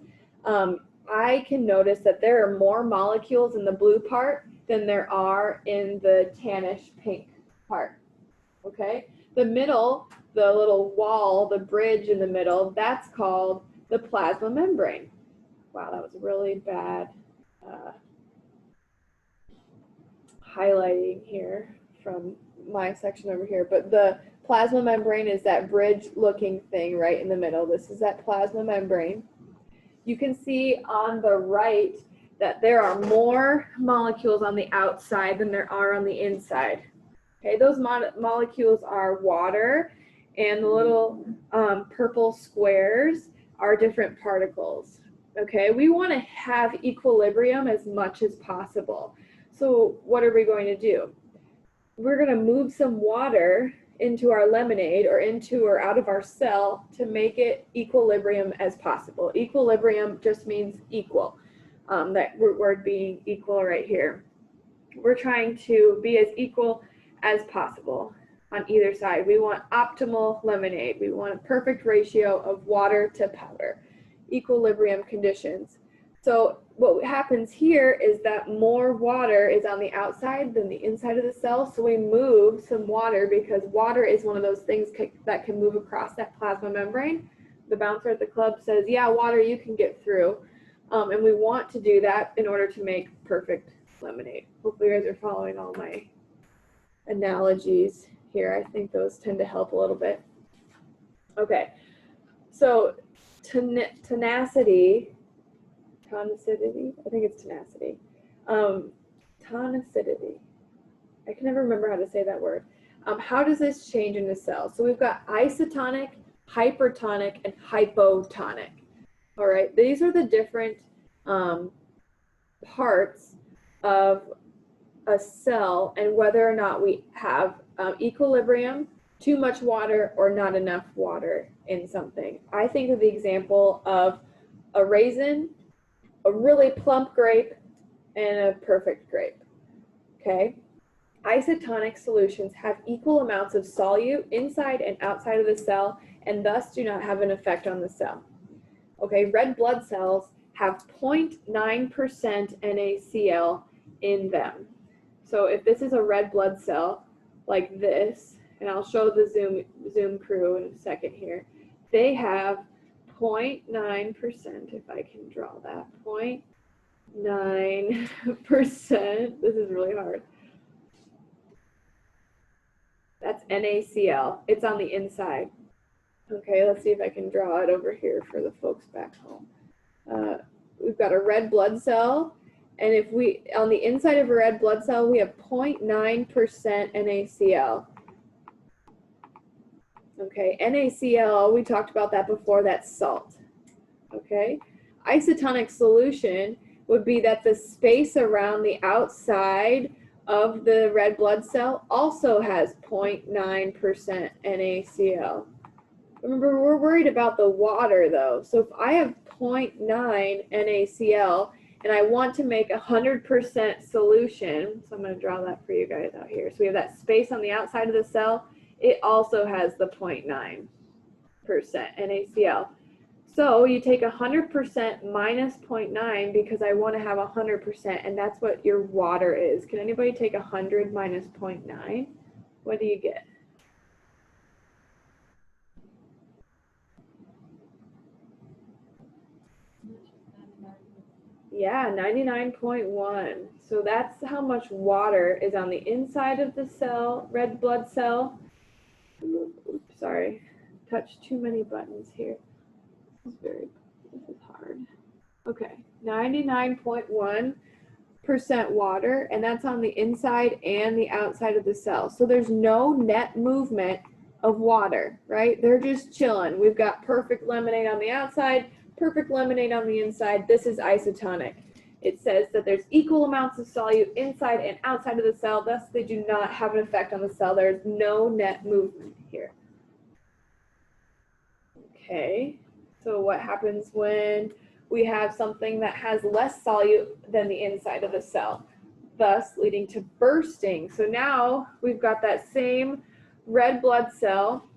I can notice that there are more molecules in the blue part than there are in the tannish pink part. Okay, the middle, the little wall, the bridge in the middle, that's called the plasma membrane. Wow, that was really bad highlighting here from my section over here. But the plasma membrane is that bridge looking thing right in the middle. This is that plasma membrane. You can see on the right that there are more molecules on the outside than there are on the inside. Okay, those molecules are water, and the little purple squares are different particles. Okay, we want to have equilibrium as much as possible. So what are we going to do? We're going to move some water into our lemonade or into or out of our cell to make it equilibrium as possible. Equilibrium just means equal. That root word being equal right here. We're trying to be as equal as possible on either side. We want optimal lemonade. We want a perfect ratio of water to powder. Equilibrium conditions. So what happens here is that more water is on the outside than the inside of the cell. So we move some water because water is one of those things that can move across that plasma membrane. The bouncer at the club says, yeah, water you can get through. And we want to do that in order to make perfect lemonade. Hopefully you guys are following all my analogies here. I think those tend to help a little bit. Okay, so tonicity, I think it's tenacity. Tonicity. I can never remember how to say that word. How does this change in the cell? So we've got isotonic, hypertonic, and hypotonic. All right, these are the different parts of a cell and whether or not we have equilibrium, too much water, or not enough water in something. I think of the example of a raisin, a really plump grape, and a perfect grape. Okay? Isotonic solutions have equal amounts of solute inside and outside of the cell and thus do not have an effect on the cell. Okay, red blood cells have 0.9% NaCl in them. So if this is a red blood cell like this, and I'll show the Zoom crew in a second here, they have 0.9%, if I can draw that, 0.9%, this is really hard. That's NaCl, it's on the inside. Okay, let's see if I can draw it over here for the folks back home. We've got a red blood cell, and if we, on the inside of a red blood cell, we have 0.9% NaCl. Okay, NaCl, we talked about that before, that's salt. Okay, isotonic solution would be that the space around the outside of the red blood cell also has 0.9% NaCl. Remember, we're worried about the water though. So if I have 0.9 NaCl and I want to make 100% solution. So I'm going to draw that for you guys out here. So we have that space on the outside of the cell. It also has the 0.9% NaCl. So you take 100% minus 0.9 because I want to have 100%, and that's what your water is. Can anybody take 100 minus 0.9? What do you get? Yeah, 99.1. So that's how much water is on the inside of the cell, red blood cell. Oops, sorry, touched too many buttons here. This is hard. Okay, 99.1% water, and that's on the inside and the outside of the cell. So there's no net movement of water, right? They're just chilling. We've got perfect lemonade on the outside, perfect lemonade on the inside. This is isotonic. It says that there's equal amounts of solute inside and outside of the cell, thus they do not have an effect on the cell. There's no net movement here. Okay, so what happens when we have something that has less solute than the inside of the cell, thus leading to bursting? So now we've got that same red blood cell.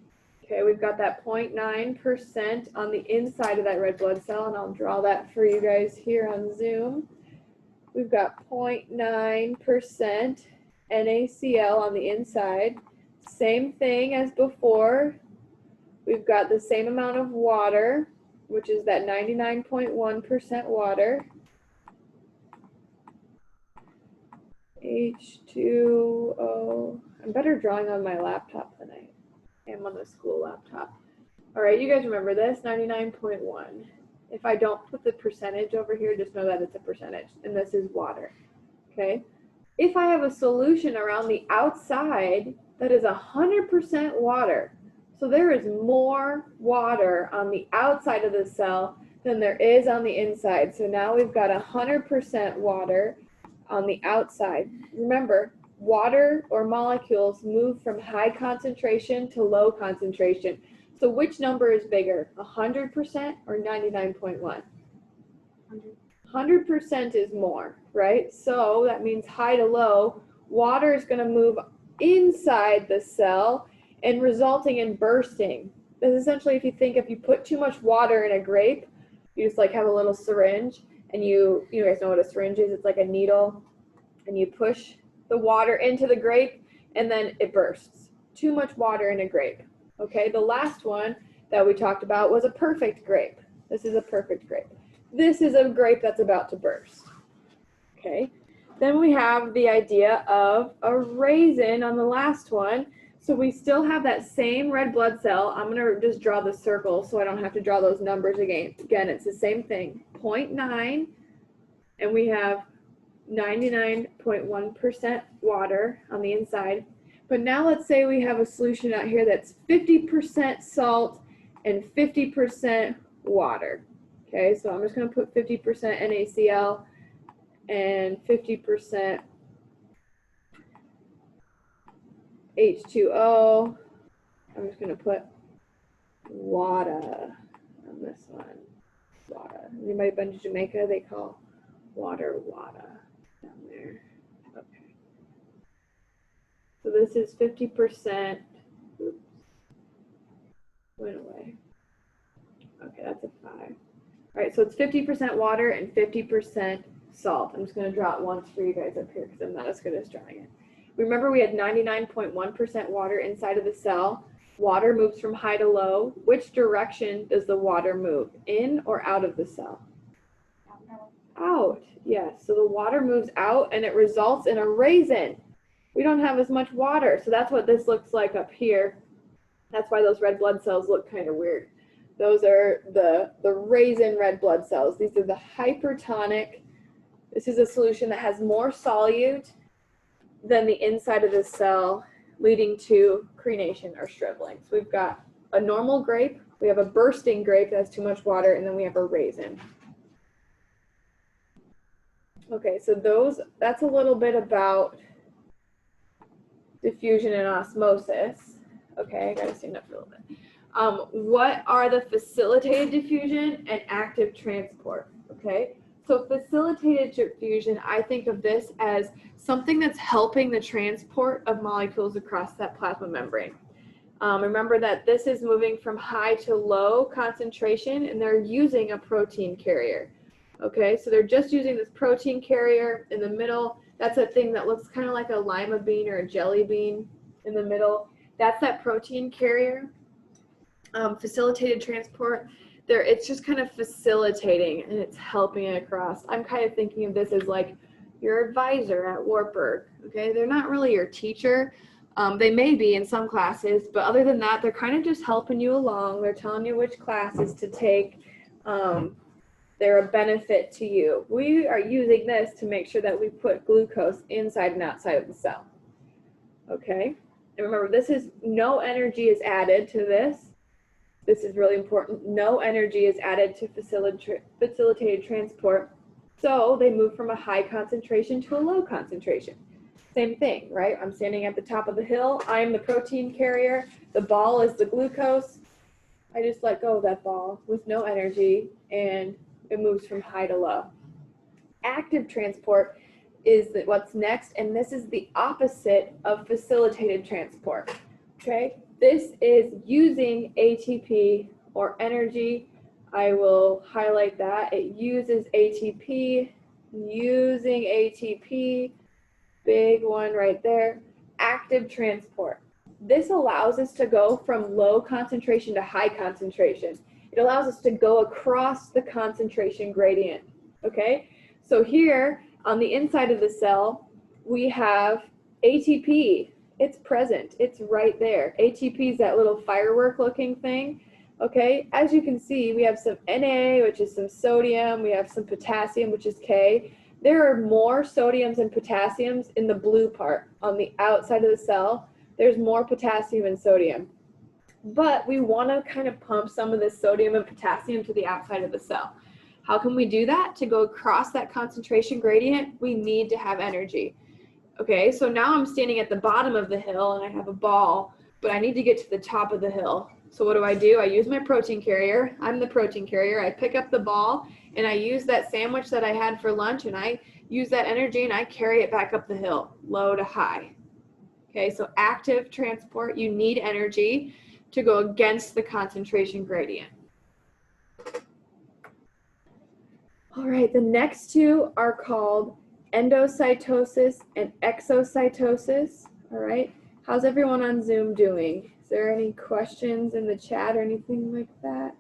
Okay, we've got that 0.9% on the inside of that red blood cell, and I'll draw that for you guys here on Zoom. We've got 0.9% NaCl on the inside. Same thing as before. We've got the same amount of water, which is that 99.1% water. H2O. I'm better drawing on my laptop than I am on the school laptop. All right, you guys remember this, 99.1. If I don't put the percentage over here, just know that it's a percentage, and this is water, okay? If I have a solution around the outside that is 100% water, so there is more water on the outside of the cell than there is on the inside. So now we've got 100% water on the outside. Remember, water or molecules move from high concentration to low concentration. So which number is bigger, 100% or 99.1? 100% is more, right? So that means high to low. Water is going to move inside the cell and resulting in bursting. This is essentially, if you put too much water in a grape, you just like have a little syringe, and you guys know what a syringe is. It's like a needle, and you push the water into the grape, and then it bursts. Too much water in a grape. Okay, the last one that we talked about was a perfect grape. This is a perfect grape. This is a grape that's about to burst. Okay, then we have the idea of a raisin on the last one. So we still have that same red blood cell. I'm gonna just draw the circle so I don't have to draw those numbers again. Again, it's the same thing, 0.9, and we have 99.1% water on the inside. But now let's say we have a solution out here that's 50% salt and 50% water. Okay, so I'm just gonna put 50% NaCl and 50% H2O. I'm just going to put water on this one. Water. Anybody been to Jamaica? They call water down there. Okay. So this is 50%. Oops. Went away. Okay, that's a 5. All right, so it's 50% water and 50% salt. I'm just going to draw it once for you guys up here because I'm not as good as drawing it. Remember, we had 99.1% water inside of the cell. Water moves from high to low. Which direction does the water move? In or out of the cell? Out. Yes. So the water moves out and it results in a raisin. We don't have as much water. So that's what this looks like up here. That's why those red blood cells look kind of weird. Those are the raisin red blood cells. These are the hypertonic. This is a solution that has more solute than the inside of the cell, leading to crenation or shriveling. So we've got a normal grape, we have a bursting grape that has too much water, and then we have a raisin. Okay, so that's a little bit about diffusion and osmosis. Okay, I gotta stand up for a little bit. What are the facilitated diffusion and active transport? Okay, So facilitated diffusion, I think of this as something that's helping the transport of molecules across that plasma membrane. Remember that this is moving from high to low concentration, and they're using a protein carrier. Okay, so they're just using this protein carrier in the middle. That's a thing that looks kind of like a lima bean or a jelly bean in the middle. That's that protein carrier. Facilitated transport, it's just kind of facilitating and it's helping it across. I'm kind of thinking of this as like your advisor at Wartburg. Okay, they're not really your teacher. They may be in some classes, but other than that, they're kind of just helping you along. They're telling you which classes to take. They're a benefit to you. We are using this to make sure that we put glucose inside and outside of the cell. Okay, and remember, this is no energy is added to this. This is really important. No energy is added to facilitated transport. So they move from a high concentration to a low concentration. Same thing, right? I'm standing at the top of the hill. I'm the protein carrier. The ball is the glucose. I just let go of that ball with no energy, and it moves from high to low. Active transport is what's next, and this is the opposite of facilitated transport. Okay? This is using ATP or energy. I will highlight that. It uses ATP, using ATP, big one right there. Active transport. This allows us to go from low concentration to high concentration. It allows us to go across the concentration gradient. Okay? So here on the inside of the cell, we have ATP. It's present. It's right there. ATP is that little firework looking thing. Okay, as you can see, we have some Na, which is some sodium. We have some potassium, which is K. There are more sodiums and potassiums in the blue part. On the outside of the cell, there's more potassium and sodium. But we want to kind of pump some of this sodium and potassium to the outside of the cell. How can we do that? To go across that concentration gradient, we need to have energy. Okay, so now I'm standing at the bottom of the hill and I have a ball, but I need to get to the top of the hill. So what do? I use my protein carrier. I'm the protein carrier. I pick up the ball and I use that sandwich that I had for lunch, and I use that energy and I carry it back up the hill, low to high. Okay, so active transport, you need energy to go against the concentration gradient. All right, the next two are called endocytosis and exocytosis. All right, how's everyone on Zoom doing? Is there any questions in the chat or anything like that?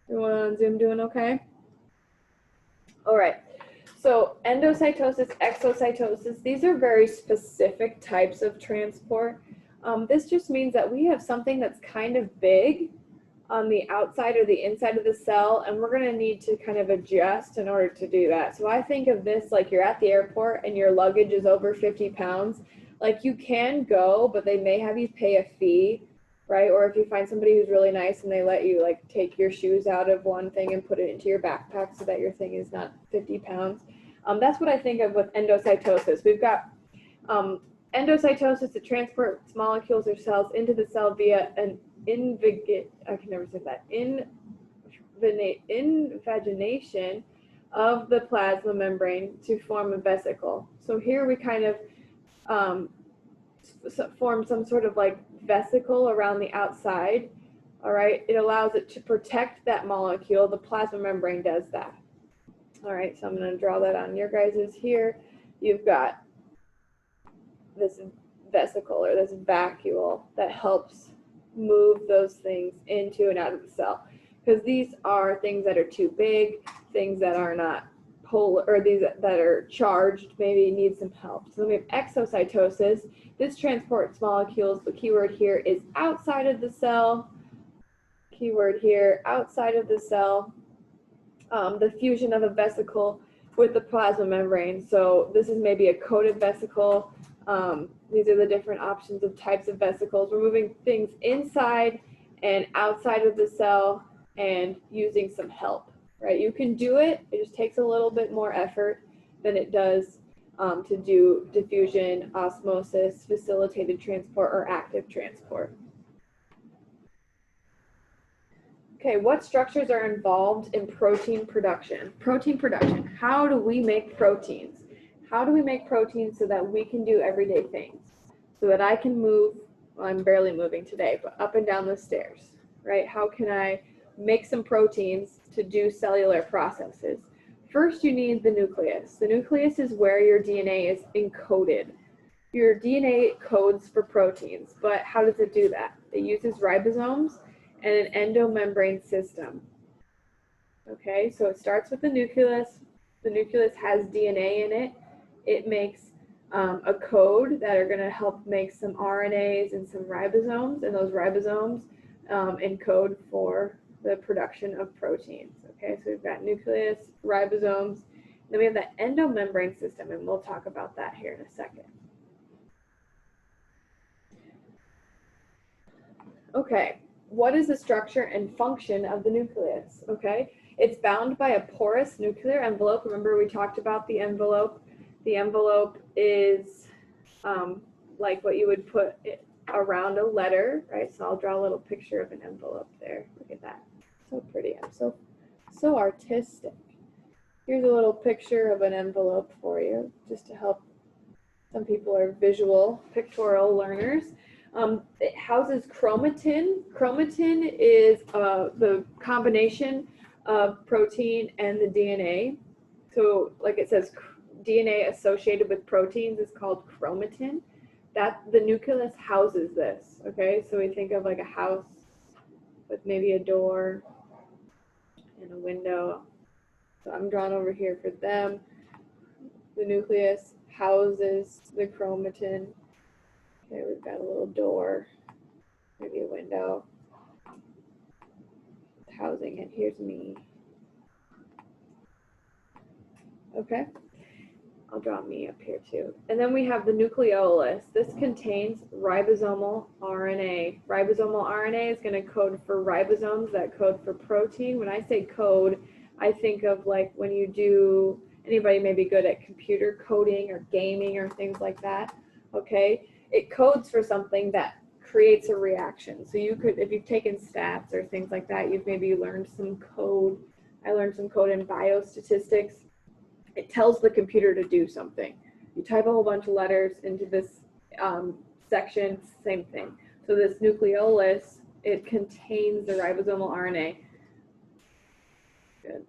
Everyone on Zoom doing okay? All right, so endocytosis, exocytosis, these are very specific types of transport. This just means that we have something that's kind of big on the outside or the inside of the cell, and we're going to need to kind of adjust in order to do that. So I think of this like you're at the airport and your luggage is over 50 pounds. Like, you can go, but they may have you pay a fee, right? Or if you find somebody who's really nice and they let you like take your shoes out of one thing and put it into your backpack so that your thing is not 50 pounds. That's what I think of with endocytosis. We've got endocytosis to transport molecules or cells into the cell via an invagination of the plasma membrane to form a vesicle. So here we kind of form some sort of like vesicle around the outside. All right, it allows it to protect that molecule. The plasma membrane does that. All right, so I'm going to draw that on your guys's here. You've got this vesicle or this vacuole that helps move those things into and out of the cell, because these are things that are too big, things that are not polar, or these that are charged maybe need some help. So then we have exocytosis. This transports molecules. The keyword here is outside of the cell. Keyword here, outside of the cell. The fusion of a vesicle with the plasma membrane. So this is maybe a coated vesicle. These are the different options of types of vesicles. We're moving things inside and outside of the cell and using some help, right? You can do it. It just takes a little bit more effort than it does to do diffusion, osmosis, facilitated transport, or active transport. Okay, what structures are involved in protein production? Protein production. How do we make proteins? How do we make proteins so that we can do everyday things? So that I can move, well, I'm barely moving today, but up and down the stairs, right? How can I make some proteins to do cellular processes? First, you need the nucleus. The nucleus is where your DNA is encoded. Your DNA codes for proteins, but how does it do that? It uses ribosomes and an endomembrane system. Okay, so it starts with the nucleus. The nucleus has DNA in it. It makes a code that are going to help make some RNAs and some ribosomes, and those ribosomes encode for the production of proteins. Okay, so we've got nucleus, ribosomes, then we have the endomembrane system, and we'll talk about that here in a second. Okay, what is the structure and function of the nucleus? Okay, it's bound by a porous nuclear envelope. Remember we talked about the envelope. The envelope is like what you would put around a letter, right? So I'll draw a little picture of an envelope there. Look at that, so pretty. I'm so artistic. Here's a little picture of an envelope for you, just to help. Some people are visual, pictorial learners. It houses chromatin. Chromatin is the combination of protein and the DNA. So like it says, DNA associated with proteins is called chromatin. That the nucleus houses this, okay? So we think of like a house with maybe a door and a window. So I'm drawn over here for them. The nucleus houses the chromatin. Okay, we've got a little door, maybe a window. Housing it. Here's me. Okay, I'll draw me up here too. And then we have the nucleolus. This contains ribosomal RNA. Ribosomal RNA is going to code for ribosomes that code for protein. When I say code, I think of like when you do, anybody may be good at computer coding or gaming or things like that. Okay, it codes for something that creates a reaction. So you could, if you've taken stats or things like that, you've maybe learned some code. I learned some code in biostatistics. It tells the computer to do something. You type a whole bunch of letters into this section, same thing. So this nucleolus, it contains the ribosomal RNA. Good.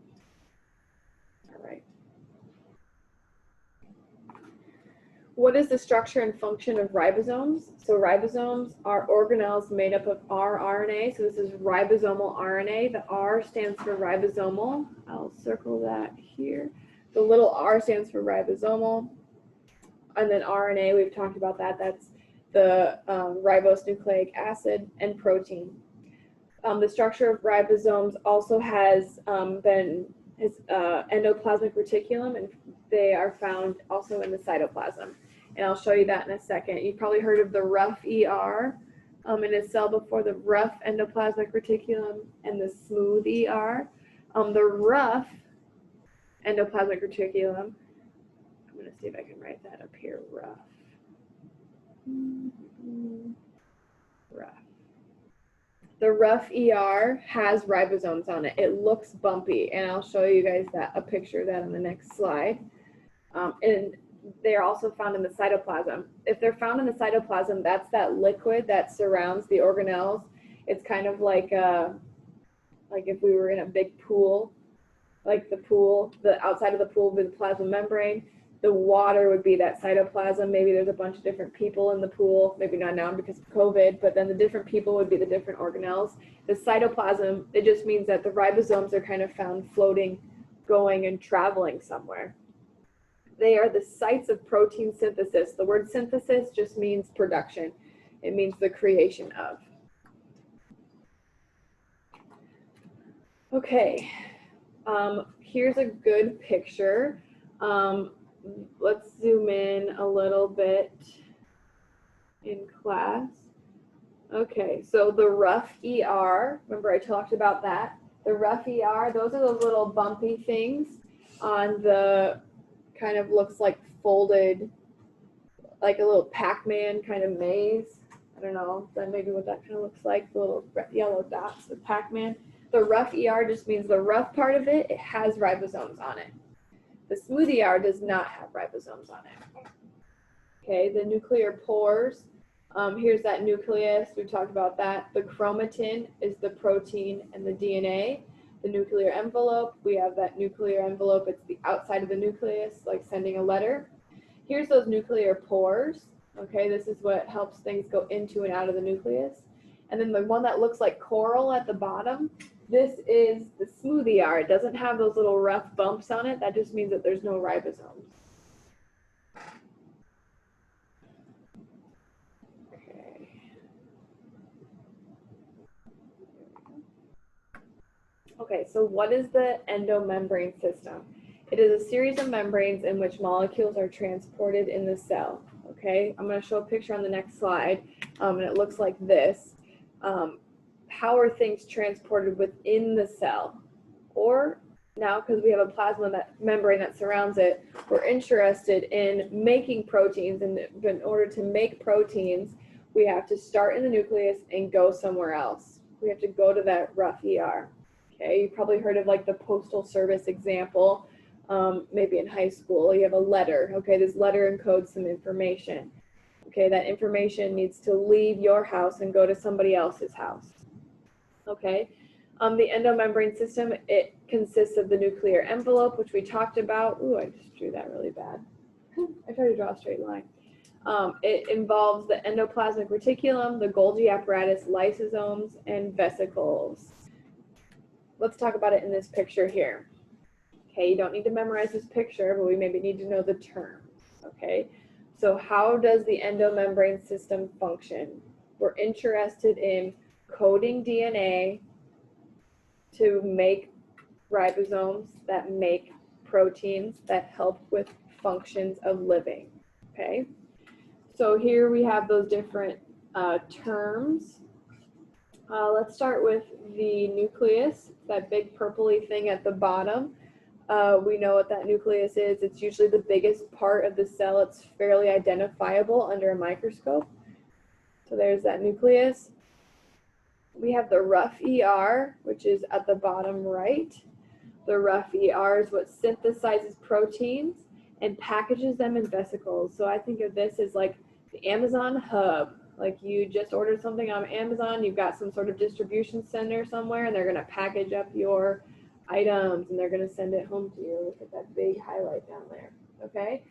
All right. What is the structure and function of ribosomes? So ribosomes are organelles made up of rRNA. So this is ribosomal RNA. The R stands for ribosomal. I'll circle that here. The little r stands for ribosomal. And then RNA, we've talked about that. That's the ribose nucleic acid and protein. The structure of ribosomes also has endoplasmic reticulum, and they are found also in the cytoplasm. And I'll show you that in a second. You've probably heard of the rough ER in a cell before, the rough endoplasmic reticulum and the smooth ER. The rough endoplasmic reticulum, I'm going to see if I can write that up here, rough. Rough. The rough ER has ribosomes on it. It looks bumpy, and I'll show you guys a picture of that on the next slide. And they're also found in the cytoplasm. If they're found in the cytoplasm, that's that liquid that surrounds the organelles. It's kind of like if we were in a big pool, like the pool, the outside of the pool would be the plasma membrane. The water would be that cytoplasm. Maybe there's a bunch of different people in the pool, maybe not now because of COVID, but then the different people would be the different organelles. The cytoplasm, it just means that the ribosomes are kind of found floating, going and traveling somewhere. They are the sites of protein synthesis. The word synthesis just means production. It means the creation of. Okay, here's a good picture. Let's zoom in a little bit in class. Okay, so the rough ER, remember I talked about that. The rough ER, those are those little bumpy things on the, kind of looks like folded, like a little Pac-Man kind of maze. I don't know, that maybe what that kind of looks like, the little yellow dots of Pac-Man. The rough ER just means the rough part of it, it has ribosomes on it. The smooth ER does not have ribosomes on it. Okay, the nuclear pores. Here's that nucleus. We talked about that. The chromatin is the protein and the DNA. The nuclear envelope, we have that nuclear envelope. It's the outside of the nucleus, like sending a letter. Here's those nuclear pores. Okay, this is what helps things go into and out of the nucleus. And then the one that looks like coral at the bottom, this is the smooth ER. It doesn't have those little rough bumps on it. That just means that there's no ribosomes. Okay. Okay, so what is the endomembrane system? It is a series of membranes in which molecules are transported in the cell. Okay, I'm going to show a picture on the next slide, and it looks like this. How are things transported within the cell? Or now, because we have a plasma membrane that surrounds it, we're interested in making proteins, and in order to make proteins, we have to start in the nucleus and go somewhere else. We have to go to that rough ER. Okay, you probably heard of like the postal service example, maybe in high school. You have a letter. Okay, this letter encodes some information. Okay, that information needs to leave your house and go to somebody else's house. Okay, the endomembrane system, it consists of the nuclear envelope, which we talked about. Ooh, I just drew that really bad. I tried to draw a straight line. It involves the endoplasmic reticulum, the Golgi apparatus, lysosomes, and vesicles. Let's talk about it in this picture here. Okay, you don't need to memorize this picture, but we maybe need to know the terms. Okay, so how does the endomembrane system function? We're interested in coding DNA to make ribosomes that make proteins that help with functions of living. Okay, so here we have those different terms. Let's start with the nucleus, that big purpley thing at the bottom. We know what that nucleus is. It's usually the biggest part of the cell. It's fairly identifiable under a microscope. So there's that nucleus. We have the rough ER, which is at the bottom right. The rough ER is what synthesizes proteins and packages them in vesicles. So I think of this as like the Amazon hub. Like you just ordered something on Amazon, you've got some sort of distribution center somewhere, and they're going to package up your items and they're going to send it home to you. Look at that big highlight down there. Okay.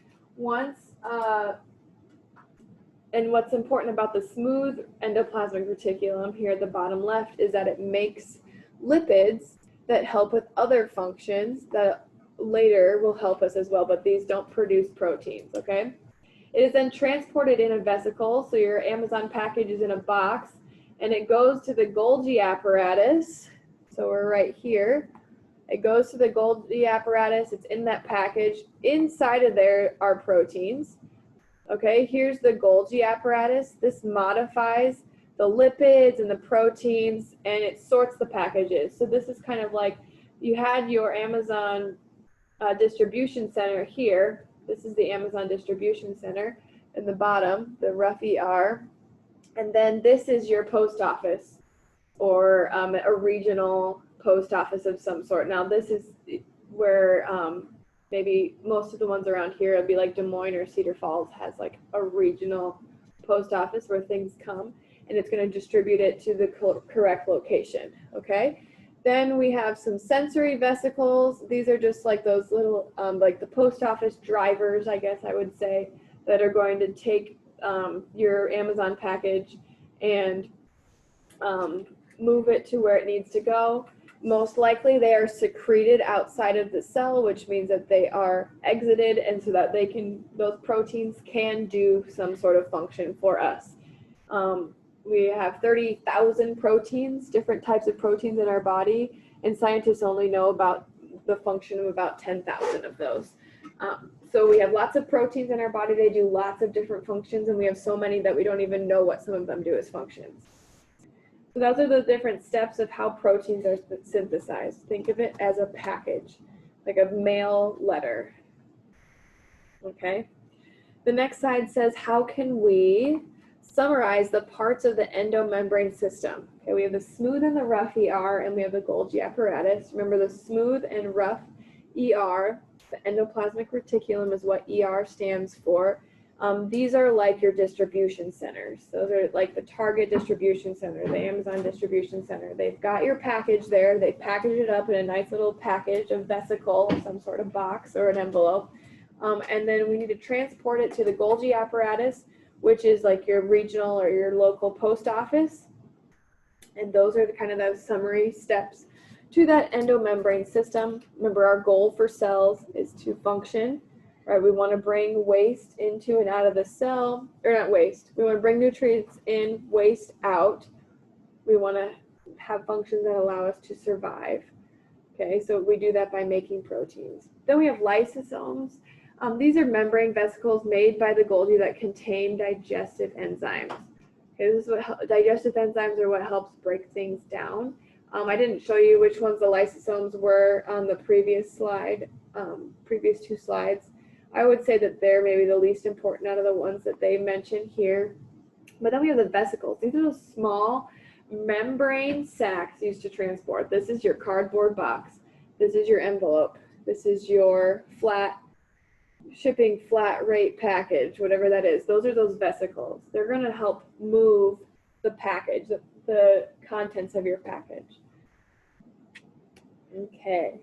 And what's important about the smooth endoplasmic reticulum here at the bottom left is that it makes lipids that help with other functions that later will help us as well, but these don't produce proteins, okay? It is then transported in a vesicle, so your Amazon package is in a box, and it goes to the Golgi apparatus. So we're right here. It goes to the Golgi apparatus, it's in that package. Inside of there are proteins. Okay, here's the Golgi apparatus. This modifies the lipids and the proteins, and it sorts the packages. So this is kind of like you had your Amazon distribution center here. This is the Amazon distribution center in the bottom, the rough ER. And then this is your post office or a regional post office of some sort. Now this is where maybe most of the ones around here, it'd be like Des Moines or Cedar Falls has like a regional post office where things come, and it's going to distribute it to the correct location, okay? Then we have some sensory vesicles. These are just like those little, like the post office drivers, I guess I would say, that are going to take your Amazon package and move it to where it needs to go. Most likely they are secreted outside of the cell, which means that they are exited, and so that they can, those proteins can do some sort of function for us. We have 30,000 proteins, different types of proteins in our body, and scientists only know about the function of about 10,000 of those. So we have lots of proteins in our body. They do lots of different functions, and we have so many that we don't even know what some of them do as functions. So those are the different steps of how proteins are synthesized. Think of it as a package, like a mail letter. Okay. The next slide says, how can we summarize the parts of the endomembrane system. Okay, we have the smooth and the rough ER, and we have the Golgi apparatus. Remember, the smooth and rough ER, the endoplasmic reticulum is what ER stands for. These are like your distribution centers. Those are like the Target distribution center, the Amazon distribution center. They've got your package there. They package it up in a nice little package, a vesicle, some sort of box or an envelope. And then we need to transport it to the Golgi apparatus, which is like your regional or your local post office. And those are the kind of those summary steps to that endomembrane system. Remember, our goal for cells is to function, right? We want to bring waste into and out of the cell, or not waste. We want to bring nutrients in, waste out. We want to have functions that allow us to survive. Okay, so we do that by making proteins. Then we have lysosomes. These are membrane vesicles made by the Golgi that contain digestive enzymes. Okay, this is what digestive enzymes are what helps break things down. I didn't show you which ones the lysosomes were on the previous slide, previous two slides. I would say that they're maybe the least important out of the ones that they mention here. But then we have the vesicles. These are those small membrane sacs used to transport. This is your cardboard box. This is your envelope. This is your shipping flat rate package, whatever that is. Those are those vesicles. They're going to help move the package, the contents of your package. Okay.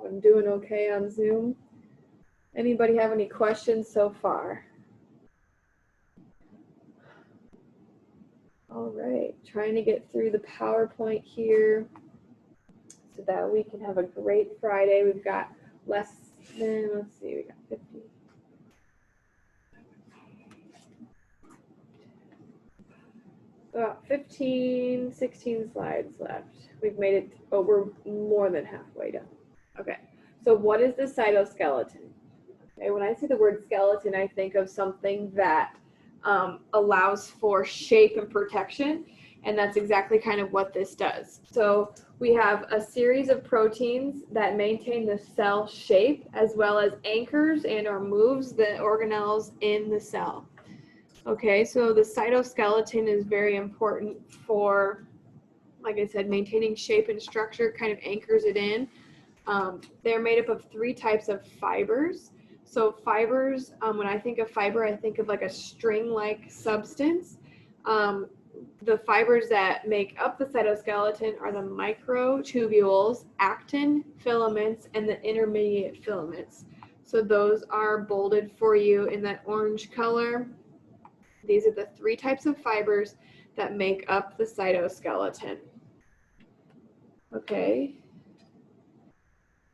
I'm doing okay on Zoom. Anybody have any questions so far? All right, trying to get through the PowerPoint here so that we can have a great Friday. We've got less than, let's see, we got 50. About 15, 16 slides left. We've made it, but we're more than halfway done. Okay, so what is the cytoskeleton? Okay, when I see the word skeleton, I think of something that allows for shape and protection, and that's exactly kind of what this does. So we have a series of proteins that maintain the cell shape, as well as anchors and or moves the organelles in the cell. Okay, so the cytoskeleton is very important for, like I said, maintaining shape and structure, kind of anchors it in. They're made up of 3 types of fibers. So fibers, when I think of fiber, I think of like a string-like substance. The fibers that make up the cytoskeleton are the microtubules, actin filaments, and the intermediate filaments. So those are bolded for you in that orange color. These are the 3 types of fibers that make up the cytoskeleton. Okay.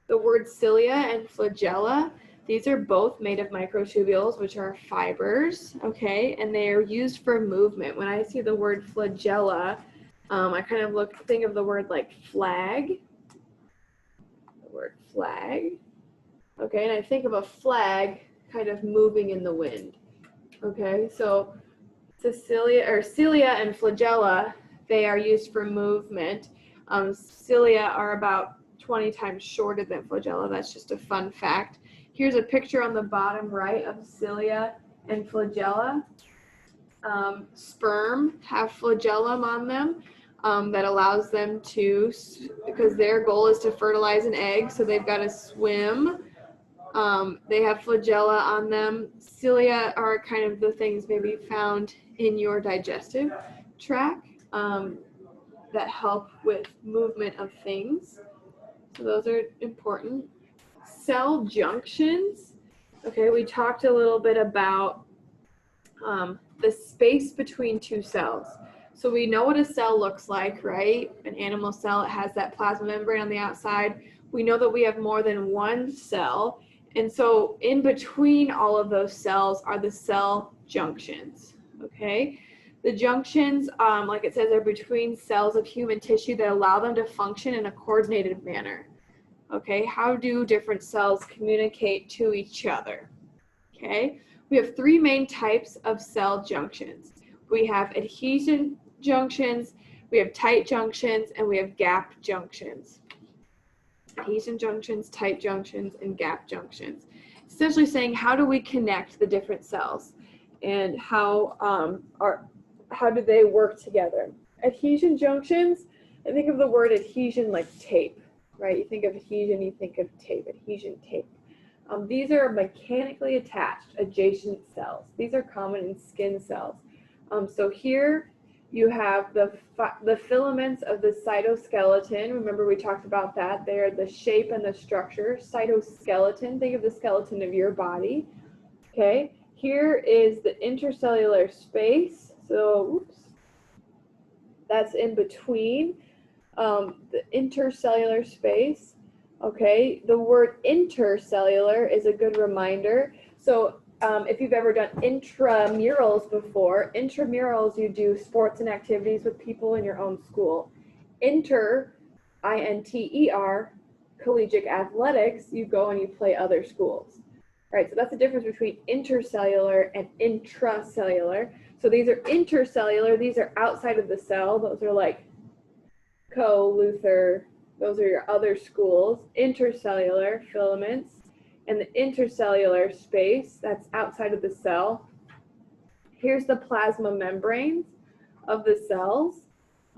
The word cilia and flagella, these are both made of microtubules, which are fibers, okay, and they are used for movement. When I see the word flagella, I kind of think of the word like flag, the word flag, okay, and I think of a flag kind of moving in the wind, okay, so cilia and flagella, they are used for movement. Cilia are about 20 times shorter than flagella. That's just a fun fact. Here's a picture on the bottom right of cilia and flagella. Sperm have flagellum on them that allows them to, because their goal is to fertilize an egg, so they've got to swim. They have flagella on them. Cilia are kind of the things maybe found in your digestive tract that help with movement of things. So those are important. Cell junctions. Okay, we talked a little bit about the space between 2 cells. So we know what a cell looks like, right? An animal cell, it has that plasma membrane on the outside. We know that we have more than 1 cell. And so in between all of those cells are the cell junctions, okay? The junctions, like it says, are between cells of human tissue that allow them to function in a coordinated manner. Okay, how do different cells communicate to each other? Okay, we have 3 main types of cell junctions. We have adhesion junctions, we have tight junctions, and we have gap junctions. Adhesion junctions, tight junctions, and gap junctions. Essentially saying, how do we connect the different cells? and how do they work together. Adhesion junctions, I think of the word adhesion like tape, right? You think of adhesion, you think of tape, adhesion tape. These are mechanically attached adjacent cells. These are common in skin cells. So here you have the filaments of the cytoskeleton. Remember we talked about that. They're the shape and the structure. Cytoskeleton, think of the skeleton of your body. Okay, here is the intercellular space. So, oops, that's in between the intercellular space. Okay, the word intercellular is a good reminder. So if you've ever done intramurals before, intramurals, you do sports and activities with people in your own school. Inter, I-N-T-E-R, collegiate athletics, you go and you play other schools. Right, so that's the difference between intercellular and intracellular. So these are intercellular, these are outside of the cell. Those are like Luther, those are your other schools. Intercellular filaments, and the intercellular space, that's outside of the cell. Here's the plasma membranes of the cells,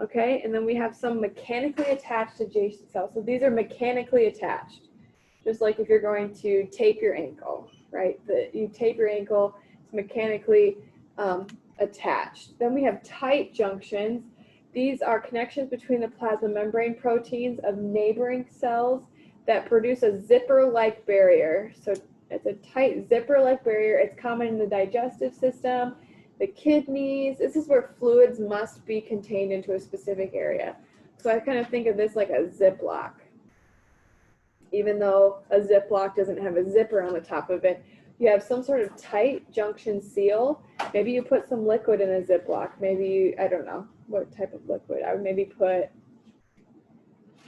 okay? And then we have some mechanically attached adjacent cells. So these are mechanically attached, just like if you're going to tape your ankle, right? You tape your ankle, it's mechanically attached. Then we have tight junctions. These are connections between the plasma membrane proteins of neighboring cells that produce a zipper-like barrier. So it's a tight zipper-like barrier. It's common in the digestive system, the kidneys. This is where fluids must be contained into a specific area. So I kind of think of this like a Ziploc. Even though a Ziploc doesn't have a zipper on the top of it, you have some sort of tight junction seal. Maybe you put some liquid in a Ziploc. Maybe, I don't know what type of liquid. I would maybe put,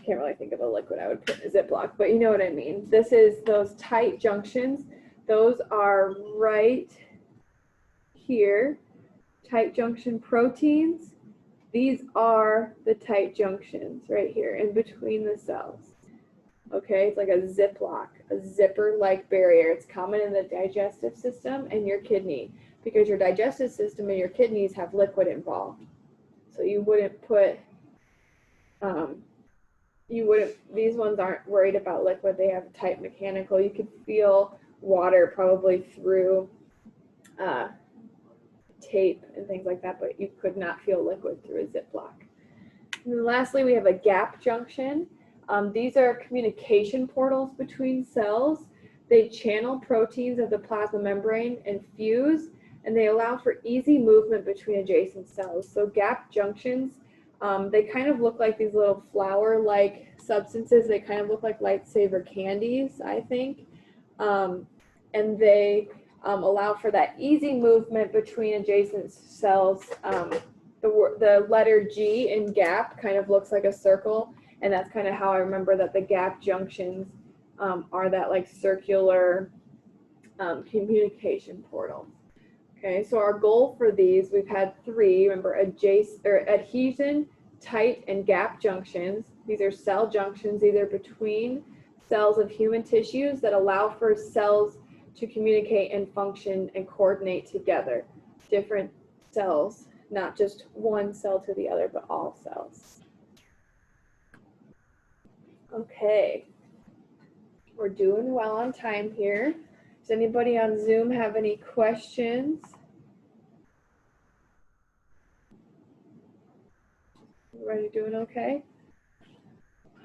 can't really think of a liquid I would put in a Ziploc, but you know what I mean. This is those tight junctions. Those are right here, tight junction proteins. These are the tight junctions right here in between the cells. Okay, it's like a Ziploc, a zipper-like barrier. It's common in the digestive system and your kidney because your digestive system and your kidneys have liquid involved. So you wouldn't put, these ones aren't worried about liquid. They have tight mechanical. You could feel water probably through tape and things like that, but you could not feel liquid through a Ziploc. And then lastly, we have a gap junction. These are communication portals between cells. They channel proteins of the plasma membrane and fuse, and they allow for easy movement between adjacent cells. So gap junctions, they kind of look like these little flower-like substances. They kind of look like lightsaber candies, I think. And they allow for that easy movement between adjacent cells. The letter G in gap kind of looks like a circle. And that's kind of how I remember that the gap junctions are that like circular communication portal. Okay, so our goal for these, we've had three, remember adhesion, tight, and gap junctions. These are cell junctions either between cells of human tissues that allow for cells to communicate and function and coordinate together. Different cells, not just one cell to the other, but all cells. Okay, we're doing well on time here. Does anybody on Zoom have any questions? Everybody doing okay?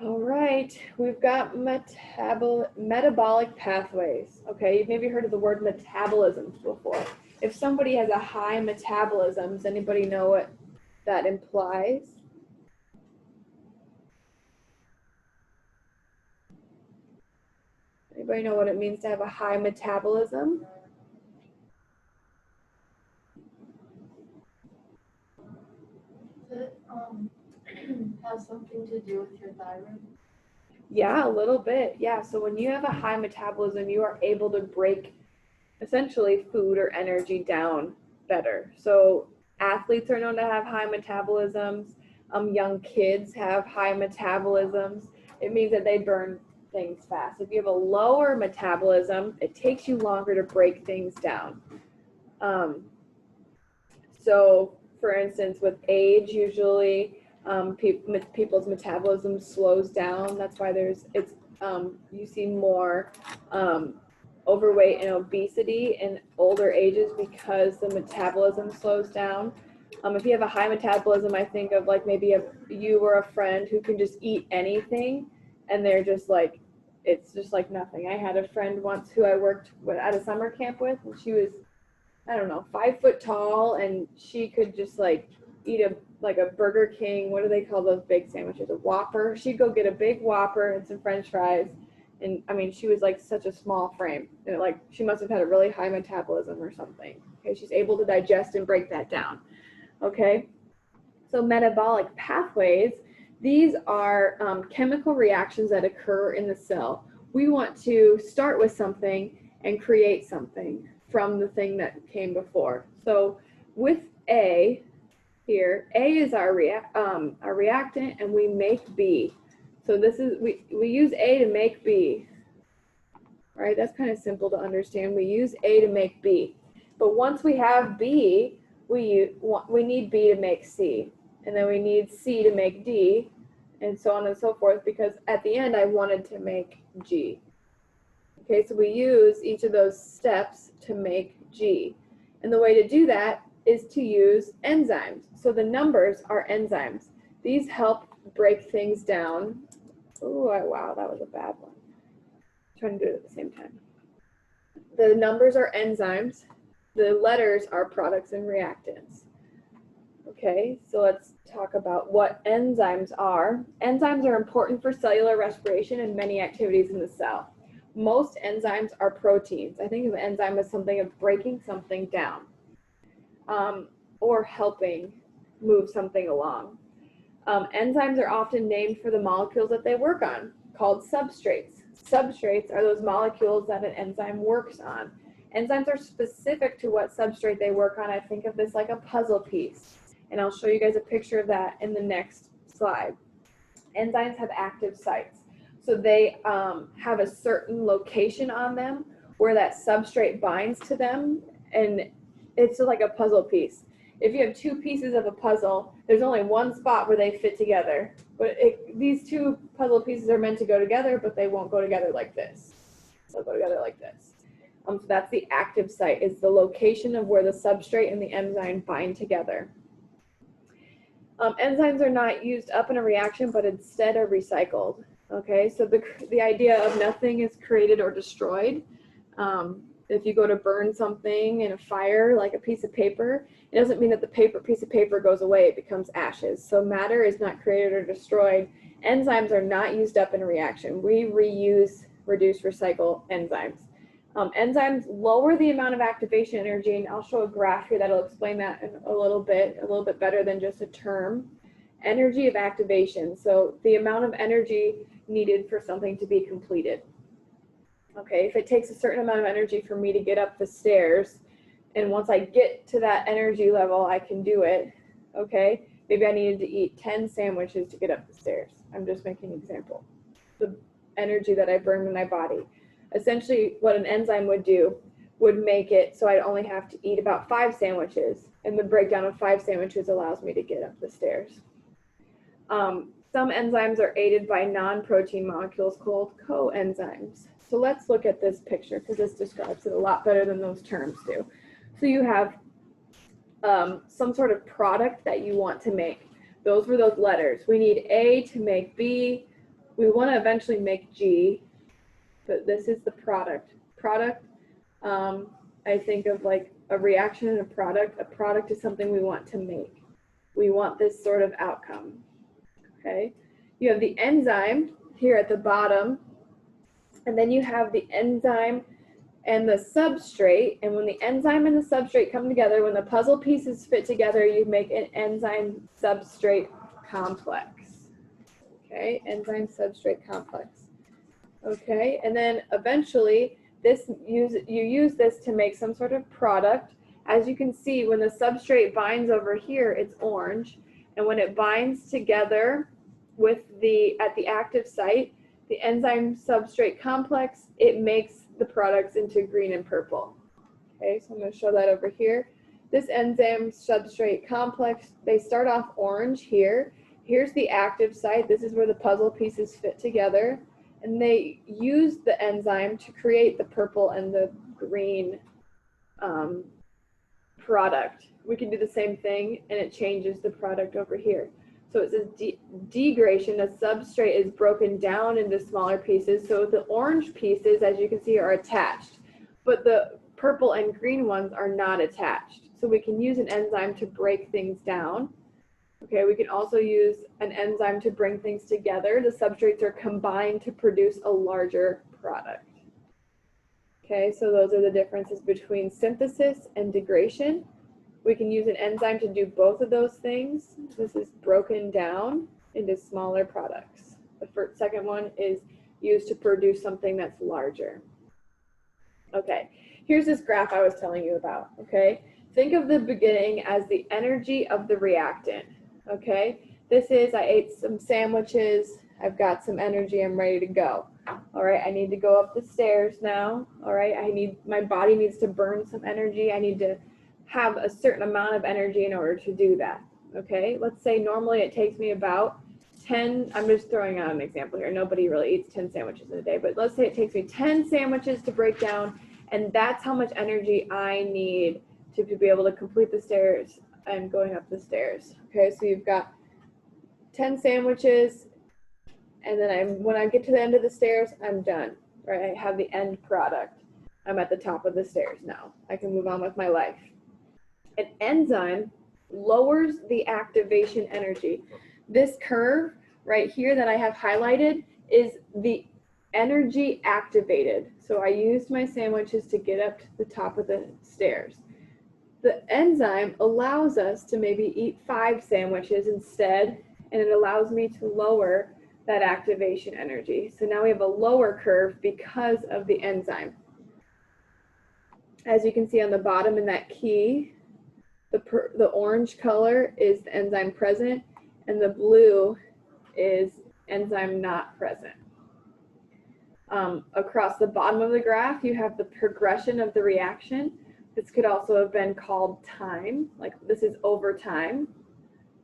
All right, we've got metabolic pathways. Okay, you've maybe heard of the word metabolism before. If somebody has a high metabolism, does anybody know what that implies? Anybody know what it means to have a high metabolism? Does it have something to do with your thyroid? Yeah, a little bit. Yeah, so when you have a high metabolism, you are able to break essentially food or energy down better. So athletes are known to have high metabolisms. Young kids have high metabolisms. It means that they burn things fast. If you have a lower metabolism, it takes you longer to break things down. So for instance, with age, usually people's metabolism slows down. That's why you see more overweight and obesity in older ages because the metabolism slows down. If you have a high metabolism, I think of like maybe you or a friend who can just eat anything, and they're just like, it's just like nothing. I had a friend once who I worked with at a summer camp with, and she was, I don't know, 5 foot tall, and she could just like eat a Burger King. What do they call those big sandwiches? A Whopper. She'd go get a big Whopper and some French fries. And I mean, she was like such a small frame, and like she must have had a really high metabolism or something. Okay, she's able to digest and break that down. Okay, so metabolic pathways, these are chemical reactions that occur in the cell. We want to start with something and create something from the thing that came before. So with A here, A is our reactant, and we make B. So this is, we use A to make B, right? That's kind of simple to understand. We use A to make B. But once we have B, we need B to make C. And then we need C to make D, and so on and so forth, because at the end I wanted to make G. Okay, so we use each of those steps to make G. And the way to do that is to use enzymes. So the numbers are enzymes. These help break things down. Oh, wow, that was a bad one. I'm trying to do it at the same time. The numbers are enzymes. The letters are products and reactants. Okay, so let's talk about what enzymes are. Enzymes are important for cellular respiration and many activities in the cell. Most enzymes are proteins. I think of an enzyme as something of breaking something down or helping move something along. Enzymes are often named for the molecules that they work on, called substrates. Substrates are those molecules that an enzyme works on. Enzymes are specific to what substrate they work on. I think of this like a puzzle piece, and I'll show you guys a picture of that in the next slide. Enzymes have active sites. So they have a certain location on them where that substrate binds to them, and it's like a puzzle piece. If you have two pieces of a puzzle, there's only one spot where they fit together. But these two puzzle pieces are meant to go together, but they won't go together like this. They'll go together like this. So that's the active site, is the location of where the substrate and the enzyme bind together. Enzymes are not used up in a reaction, but instead are recycled. Okay, so the idea of nothing is created or destroyed. If you go to burn something in a fire, like a piece of paper, it doesn't mean that the piece of paper goes away, it becomes ashes. So matter is not created or destroyed. Enzymes are not used up in a reaction. We reuse, reduce, recycle enzymes. Enzymes lower the amount of activation energy, and I'll show a graph here that'll explain that in a little bit better than just a term. Energy of activation, so the amount of energy needed for something to be completed. Okay, if it takes a certain amount of energy for me to get up the stairs, and once I get to that energy level, I can do it, okay? Maybe I needed to eat 10 sandwiches to get up the stairs. I'm just making an example. The energy that I burn in my body. Essentially, what an enzyme would do would make it so I'd only have to eat about 5 sandwiches, and the breakdown of 5 sandwiches allows me to get up the stairs. Some enzymes are aided by non-protein molecules called coenzymes. So let's look at this picture, because this describes it a lot better than those terms do. So you have some sort of product that you want to make. Those were those letters. We need A to make B. We want to eventually make G, but this is the product. Product, I think of like a reaction and a product. A product is something we want to make. We want this sort of outcome. Okay, you have the enzyme here at the bottom, and then you have the enzyme and the substrate, and when the enzyme and the substrate come together, when the puzzle pieces fit together, you make an enzyme substrate complex. Okay, enzyme substrate complex. Okay, and then eventually you use this to make some sort of product. As you can see, when the substrate binds over here, it's orange. And when it binds together with at the active site, the enzyme substrate complex, it makes the products into green and purple. Okay, so I'm going to show that over here. This enzyme substrate complex, they start off orange here. Here's the active site. This is where the puzzle pieces fit together. And they use the enzyme to create the purple and the green product. We can do the same thing and it changes the product over here. So it says degradation, the substrate is broken down into smaller pieces. So the orange pieces, as you can see, are attached, but the purple and green ones are not attached. So we can use an enzyme to break things down. Okay, we can also use an enzyme to bring things together. The substrates are combined to produce a larger product. Okay, so those are the differences between synthesis and degradation. We can use an enzyme to do both of those things. This is broken down into smaller products. The second one is used to produce something that's larger. Okay, here's this graph I was telling you about, okay? Think of the beginning as the energy of the reactant, okay? This is, I ate some sandwiches, I've got some energy, I'm ready to go. All right, I need to go up the stairs now, all right? My body needs to burn some energy, I need to have a certain amount of energy in order to do that, okay? Let's say normally it takes me about 10, I'm just throwing out an example here, nobody really eats 10 sandwiches in a day, but let's say it takes me 10 sandwiches to break down, and that's how much energy I need to be able to complete the stairs and going up the stairs, okay? So you've got 10 sandwiches, and then when I get to the end of the stairs, I'm done, right? I have the end product. I'm at the top of the stairs now. I can move on with my life. An enzyme lowers the activation energy. This curve right here that I have highlighted is the energy activated. So I used my sandwiches to get up to the top of the stairs. The enzyme allows us to maybe eat 5 sandwiches instead, and it allows me to lower that activation energy. So now we have a lower curve because of the enzyme. As you can see on the bottom in that key, the orange color is the enzyme present, and the blue is enzyme not present. Across the bottom of the graph, you have the progression of the reaction. This could also have been called time, like this is over time.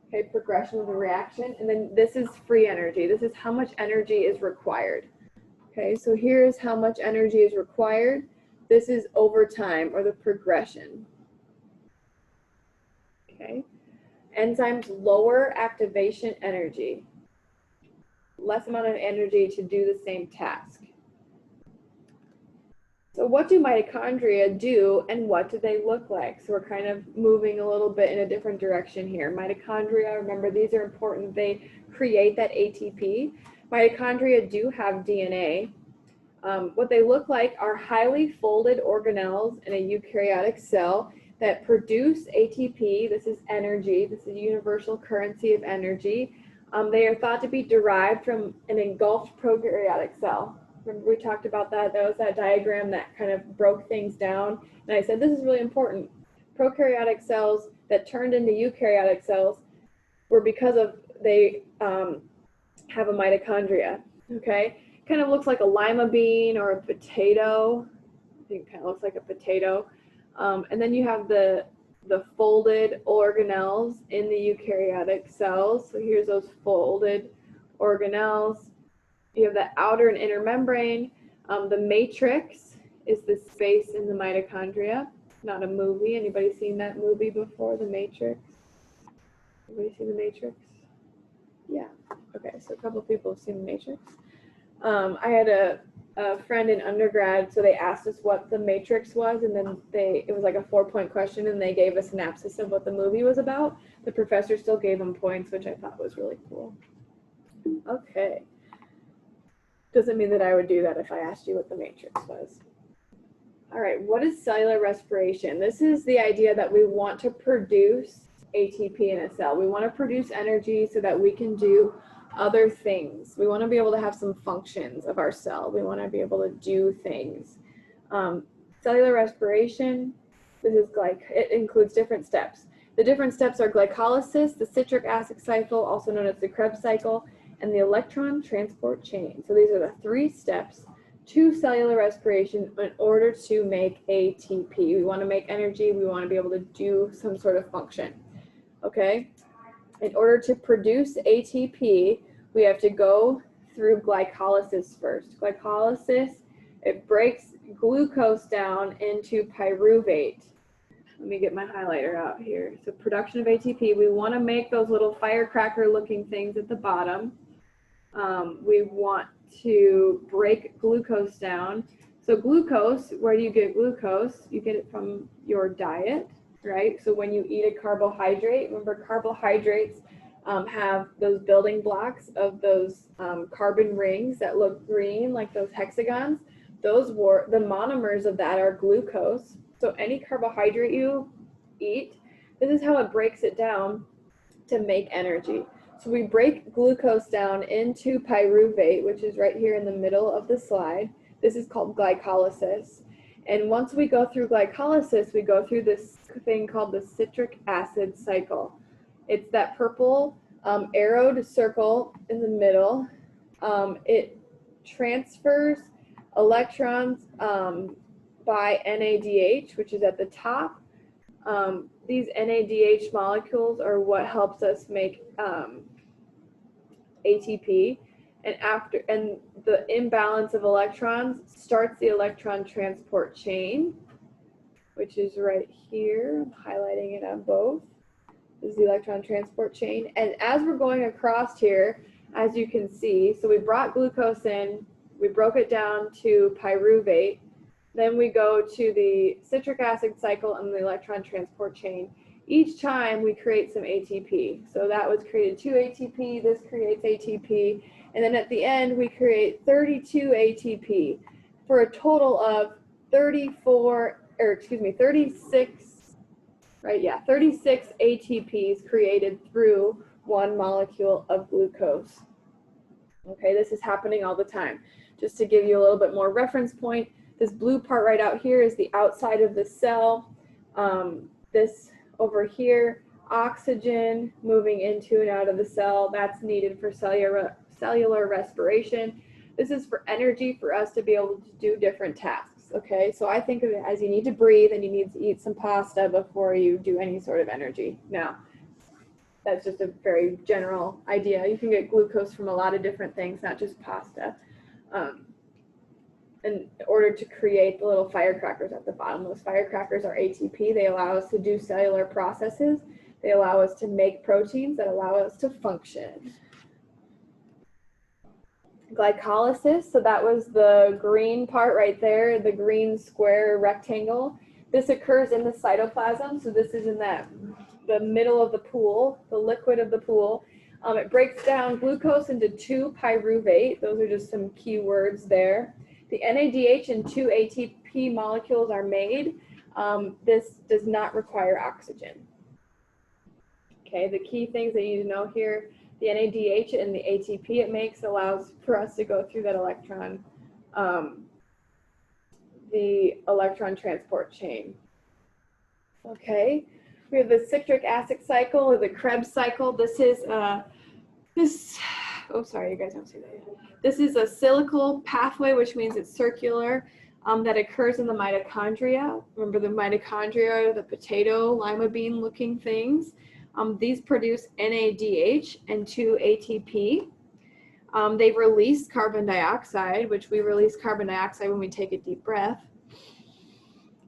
Okay, progression of the reaction, and then this is free energy. This is how much energy is required. Okay, so here's how much energy is required. This is over time, or the progression. Okay, enzymes lower activation energy, less amount of energy to do the same task. So what do mitochondria do, and what do they look like? So we're kind of moving a little bit in a different direction here. Mitochondria, remember, these are important. They create that ATP. Mitochondria do have DNA. What they look like are highly folded organelles in a eukaryotic cell that produce ATP. This is energy. This is universal currency of energy. They are thought to be derived from an engulfed prokaryotic cell. Remember we talked about that? That was that diagram that kind of broke things down. And I said, this is really important. Prokaryotic cells that turned into eukaryotic cells were because of they have a mitochondria, okay? Kind of looks like a lima bean or a potato. I think it kind of looks like a potato. And then you have the folded organelles in the eukaryotic cells. So here's those folded organelles. You have the outer and inner membrane. The matrix is the space in the mitochondria, not a movie. Anybody seen that movie before, The Matrix? Anybody seen The Matrix? Yeah. Okay, so a couple of people have seen The Matrix. I had a friend in undergrad, so they asked us what The Matrix was, and then it was like a 4-point question, and they gave a synopsis of what the movie was about. The professor still gave them points, which I thought was really cool. Okay. Doesn't mean that I would do that if I asked you what the matrix was. All right, what is cellular respiration? This is the idea that we want to produce ATP in a cell. We want to produce energy so that we can do other things. We want to be able to have some functions of our cell. We want to be able to do things. Cellular respiration, it includes different steps. The different steps are glycolysis, the citric acid cycle, also known as the Krebs cycle, and the electron transport chain. So these are the 3 steps to cellular respiration in order to make ATP. We want to make energy. We want to be able to do some sort of function. Okay? In order to produce ATP, we have to go through glycolysis first. Glycolysis, it breaks glucose down into pyruvate. Let me get my highlighter out here. So production of ATP, we want to make those little firecracker looking things at the bottom. We want to break glucose down. So glucose, where do you get glucose? You get it from your diet, right? So when you eat a carbohydrate, remember carbohydrates have those building blocks of those carbon rings that look green, like those hexagons. Those were the monomers of that are glucose. So any carbohydrate you eat, this is how it breaks it down to make energy. So we break glucose down into pyruvate, which is right here in the middle of the slide. This is called glycolysis. And once we go through glycolysis, we go through this thing called the citric acid cycle. It's that purple arrowed circle in the middle. It transfers electrons by NADH, which is at the top. These NADH molecules are what helps us make ATP, and the imbalance of electrons starts the electron transport chain, which is right here. I'm highlighting it on both. This is the electron transport chain, and as we're going across here, as you can see, so we brought glucose in, we broke it down to pyruvate. Then we go to the citric acid cycle and the electron transport chain. Each time we create some ATP. So that was created 2 ATP, this creates ATP, and then at the end we create 32 ATP for a total of 36, right? Yeah, 36 ATPs created through one molecule of glucose. Okay, this is happening all the time. Just to give you a little bit more reference point, this blue part right out here is the outside of the cell. This over here, oxygen moving into and out of the cell, that's needed for cellular respiration. This is for energy for us to be able to do different tasks, okay? So I think of it as you need to breathe and you need to eat some pasta before you do any sort of energy. Now, that's just a very general idea. You can get glucose from a lot of different things, not just pasta. In order to create the little firecrackers at the bottom. Those firecrackers are ATP. They allow us to do cellular processes. They allow us to make proteins that allow us to function. Glycolysis, so that was the green part right there, the green square rectangle. This occurs in the cytoplasm, so this is in the middle of the pool, the liquid of the pool. It breaks down glucose into 2 pyruvate. Those are just some key words there. The NADH and 2 ATP molecules are made. This does not require oxygen. Okay, the key things that you need to know here, the NADH and the ATP it makes allows for us to go through that the electron transport chain. Okay, we have the citric acid cycle or the Krebs cycle. This is oh, sorry, you guys don't see that yet. This is a cyclical pathway, which means it's circular, that occurs in the mitochondria. Remember the mitochondria, the potato, lima bean looking things. These produce NADH and 2 ATP. They release carbon dioxide, which we release carbon dioxide when we take a deep breath.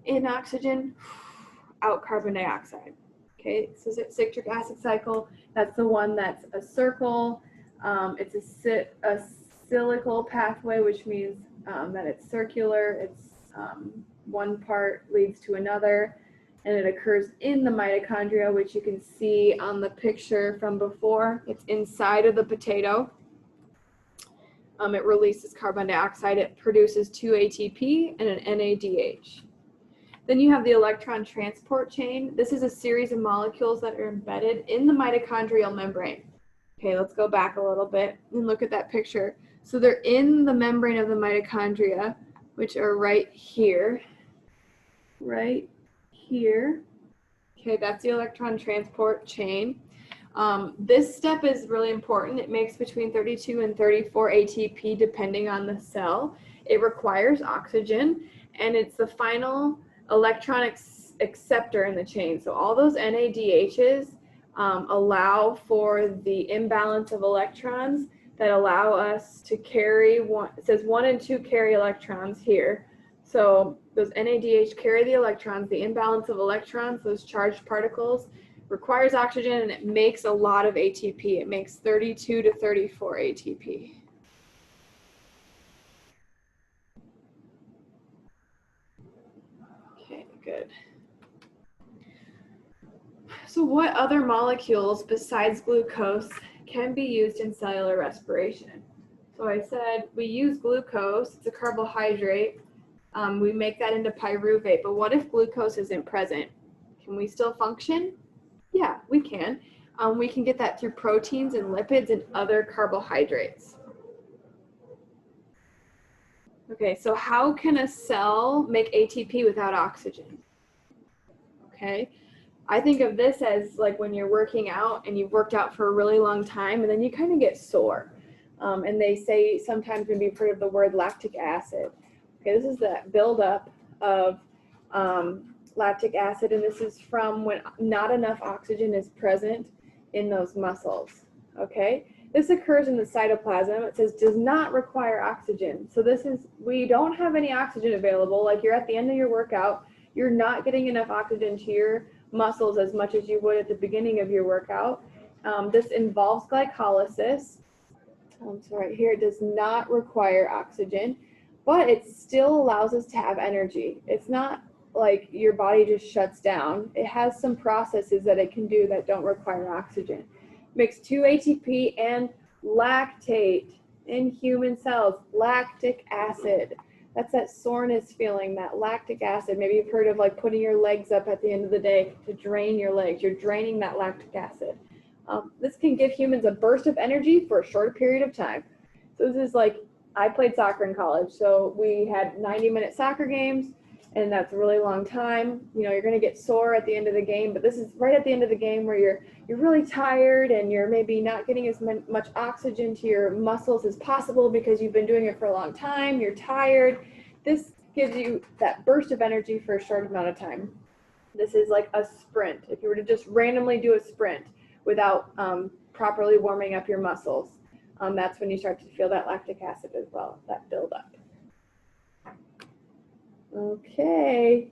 In oxygen, out carbon dioxide. Okay, so citric acid cycle, that's the one that's a circle. It's a cyclical pathway, which means that it's circular. It's one part leads to another, and it occurs in the mitochondria, which you can see on the picture from before. It's inside of the potato. It releases carbon dioxide. It produces 2 ATP and an NADH. Then you have the electron transport chain. This is a series of molecules that are embedded in the mitochondrial membrane. Okay, let's go back a little bit and look at that picture. So they're in the membrane of the mitochondria, which are right here. Right here. Okay, that's the electron transport chain. This step is really important. It makes between 32 and 34 ATP depending on the cell. it requires oxygen, and it's the final electron acceptor in the chain. So all those NADHs allow for the imbalance of electrons that allow us to carry one. It says 1 and 2 carry electrons here. So those NADH carry the electrons. The imbalance of electrons, those charged particles, requires oxygen, and it makes a lot of ATP. It makes 32 to 34 ATP. Okay, good. So what other molecules besides glucose can be used in cellular respiration? So I said we use glucose, it's a carbohydrate. We make that into pyruvate, but what if glucose isn't present? Can we still function? Yeah, we can. We can get that through proteins and lipids and other carbohydrates. Okay, so how can a cell make ATP without oxygen? Okay, I think of this as like when you're working out and you've worked out for a really long time and then you kind of get sore. And they say sometimes maybe you've heard of the word lactic acid. Okay, this is that buildup of lactic acid, and this is from when not enough oxygen is present in those muscles. Okay, this occurs in the cytoplasm. It says does not require oxygen. So this is, we don't have any oxygen available. Like you're at the end of your workout, you're not getting enough oxygen to your muscles as much as you would at the beginning of your workout. This involves glycolysis. So right here, it does not require oxygen, but it still allows us to have energy. It's not like your body just shuts down. It has some processes that it can do that don't require oxygen. Makes 2 ATP and lactate in human cells, lactic acid. That's that soreness feeling, that lactic acid. Maybe you've heard of like putting your legs up at the end of the day to drain your legs. You're draining that lactic acid. This can give humans a burst of energy for a short period of time. So this is like, I played soccer in college, so we had 90-minute soccer games, and that's a really long time. You know, you're going to get sore at the end of the game, but this is right at the end of the game where you're really tired and you're maybe not getting as much oxygen to your muscles as possible because you've been doing it for a long time. You're tired. This gives you that burst of energy for a short amount of time. This is like a sprint. If you were to just randomly do a sprint without properly warming up your muscles, that's when you start to feel that lactic acid as well, that buildup. Okay,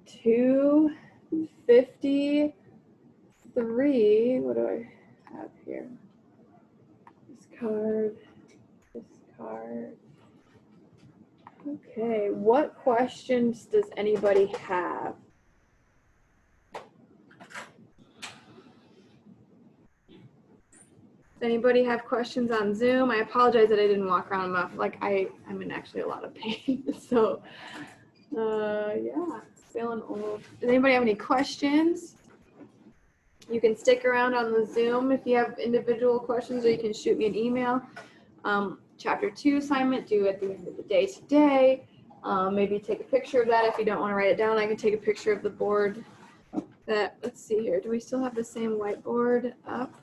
253, what do I have here? Discard. Okay, what questions does anybody have? Does anybody have questions on Zoom? I apologize that I didn't walk around enough. Like I'm in actually a lot of pain. So yeah, feeling old. Does anybody have any questions? You can stick around on the Zoom if you have individual questions, or you can shoot me an email. Chapter 2 assignment due at the end of the day today. Maybe take a picture of that if you don't want to write it down. I can take a picture of the board. Let's see here. Do we still have the same whiteboard up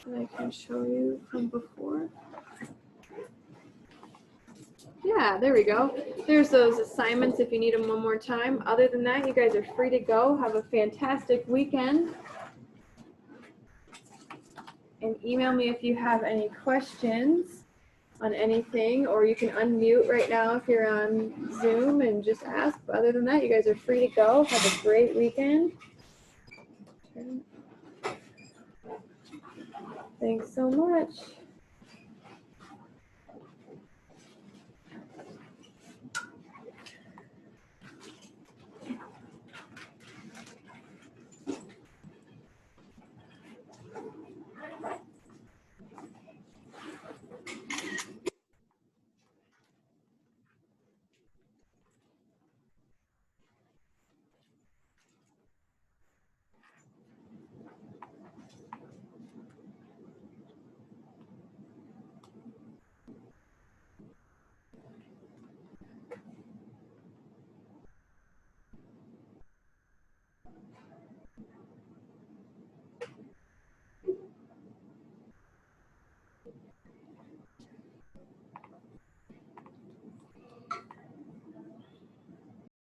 that I can show you from before? Yeah, there we go. There's those assignments if you need them one more time. Other than that, you guys are free to go. Have a fantastic weekend. And email me if you have any questions on anything, or you can unmute right now if you're on Zoom and just ask. But other than that, you guys are free to go. Have a great weekend. Thanks so much.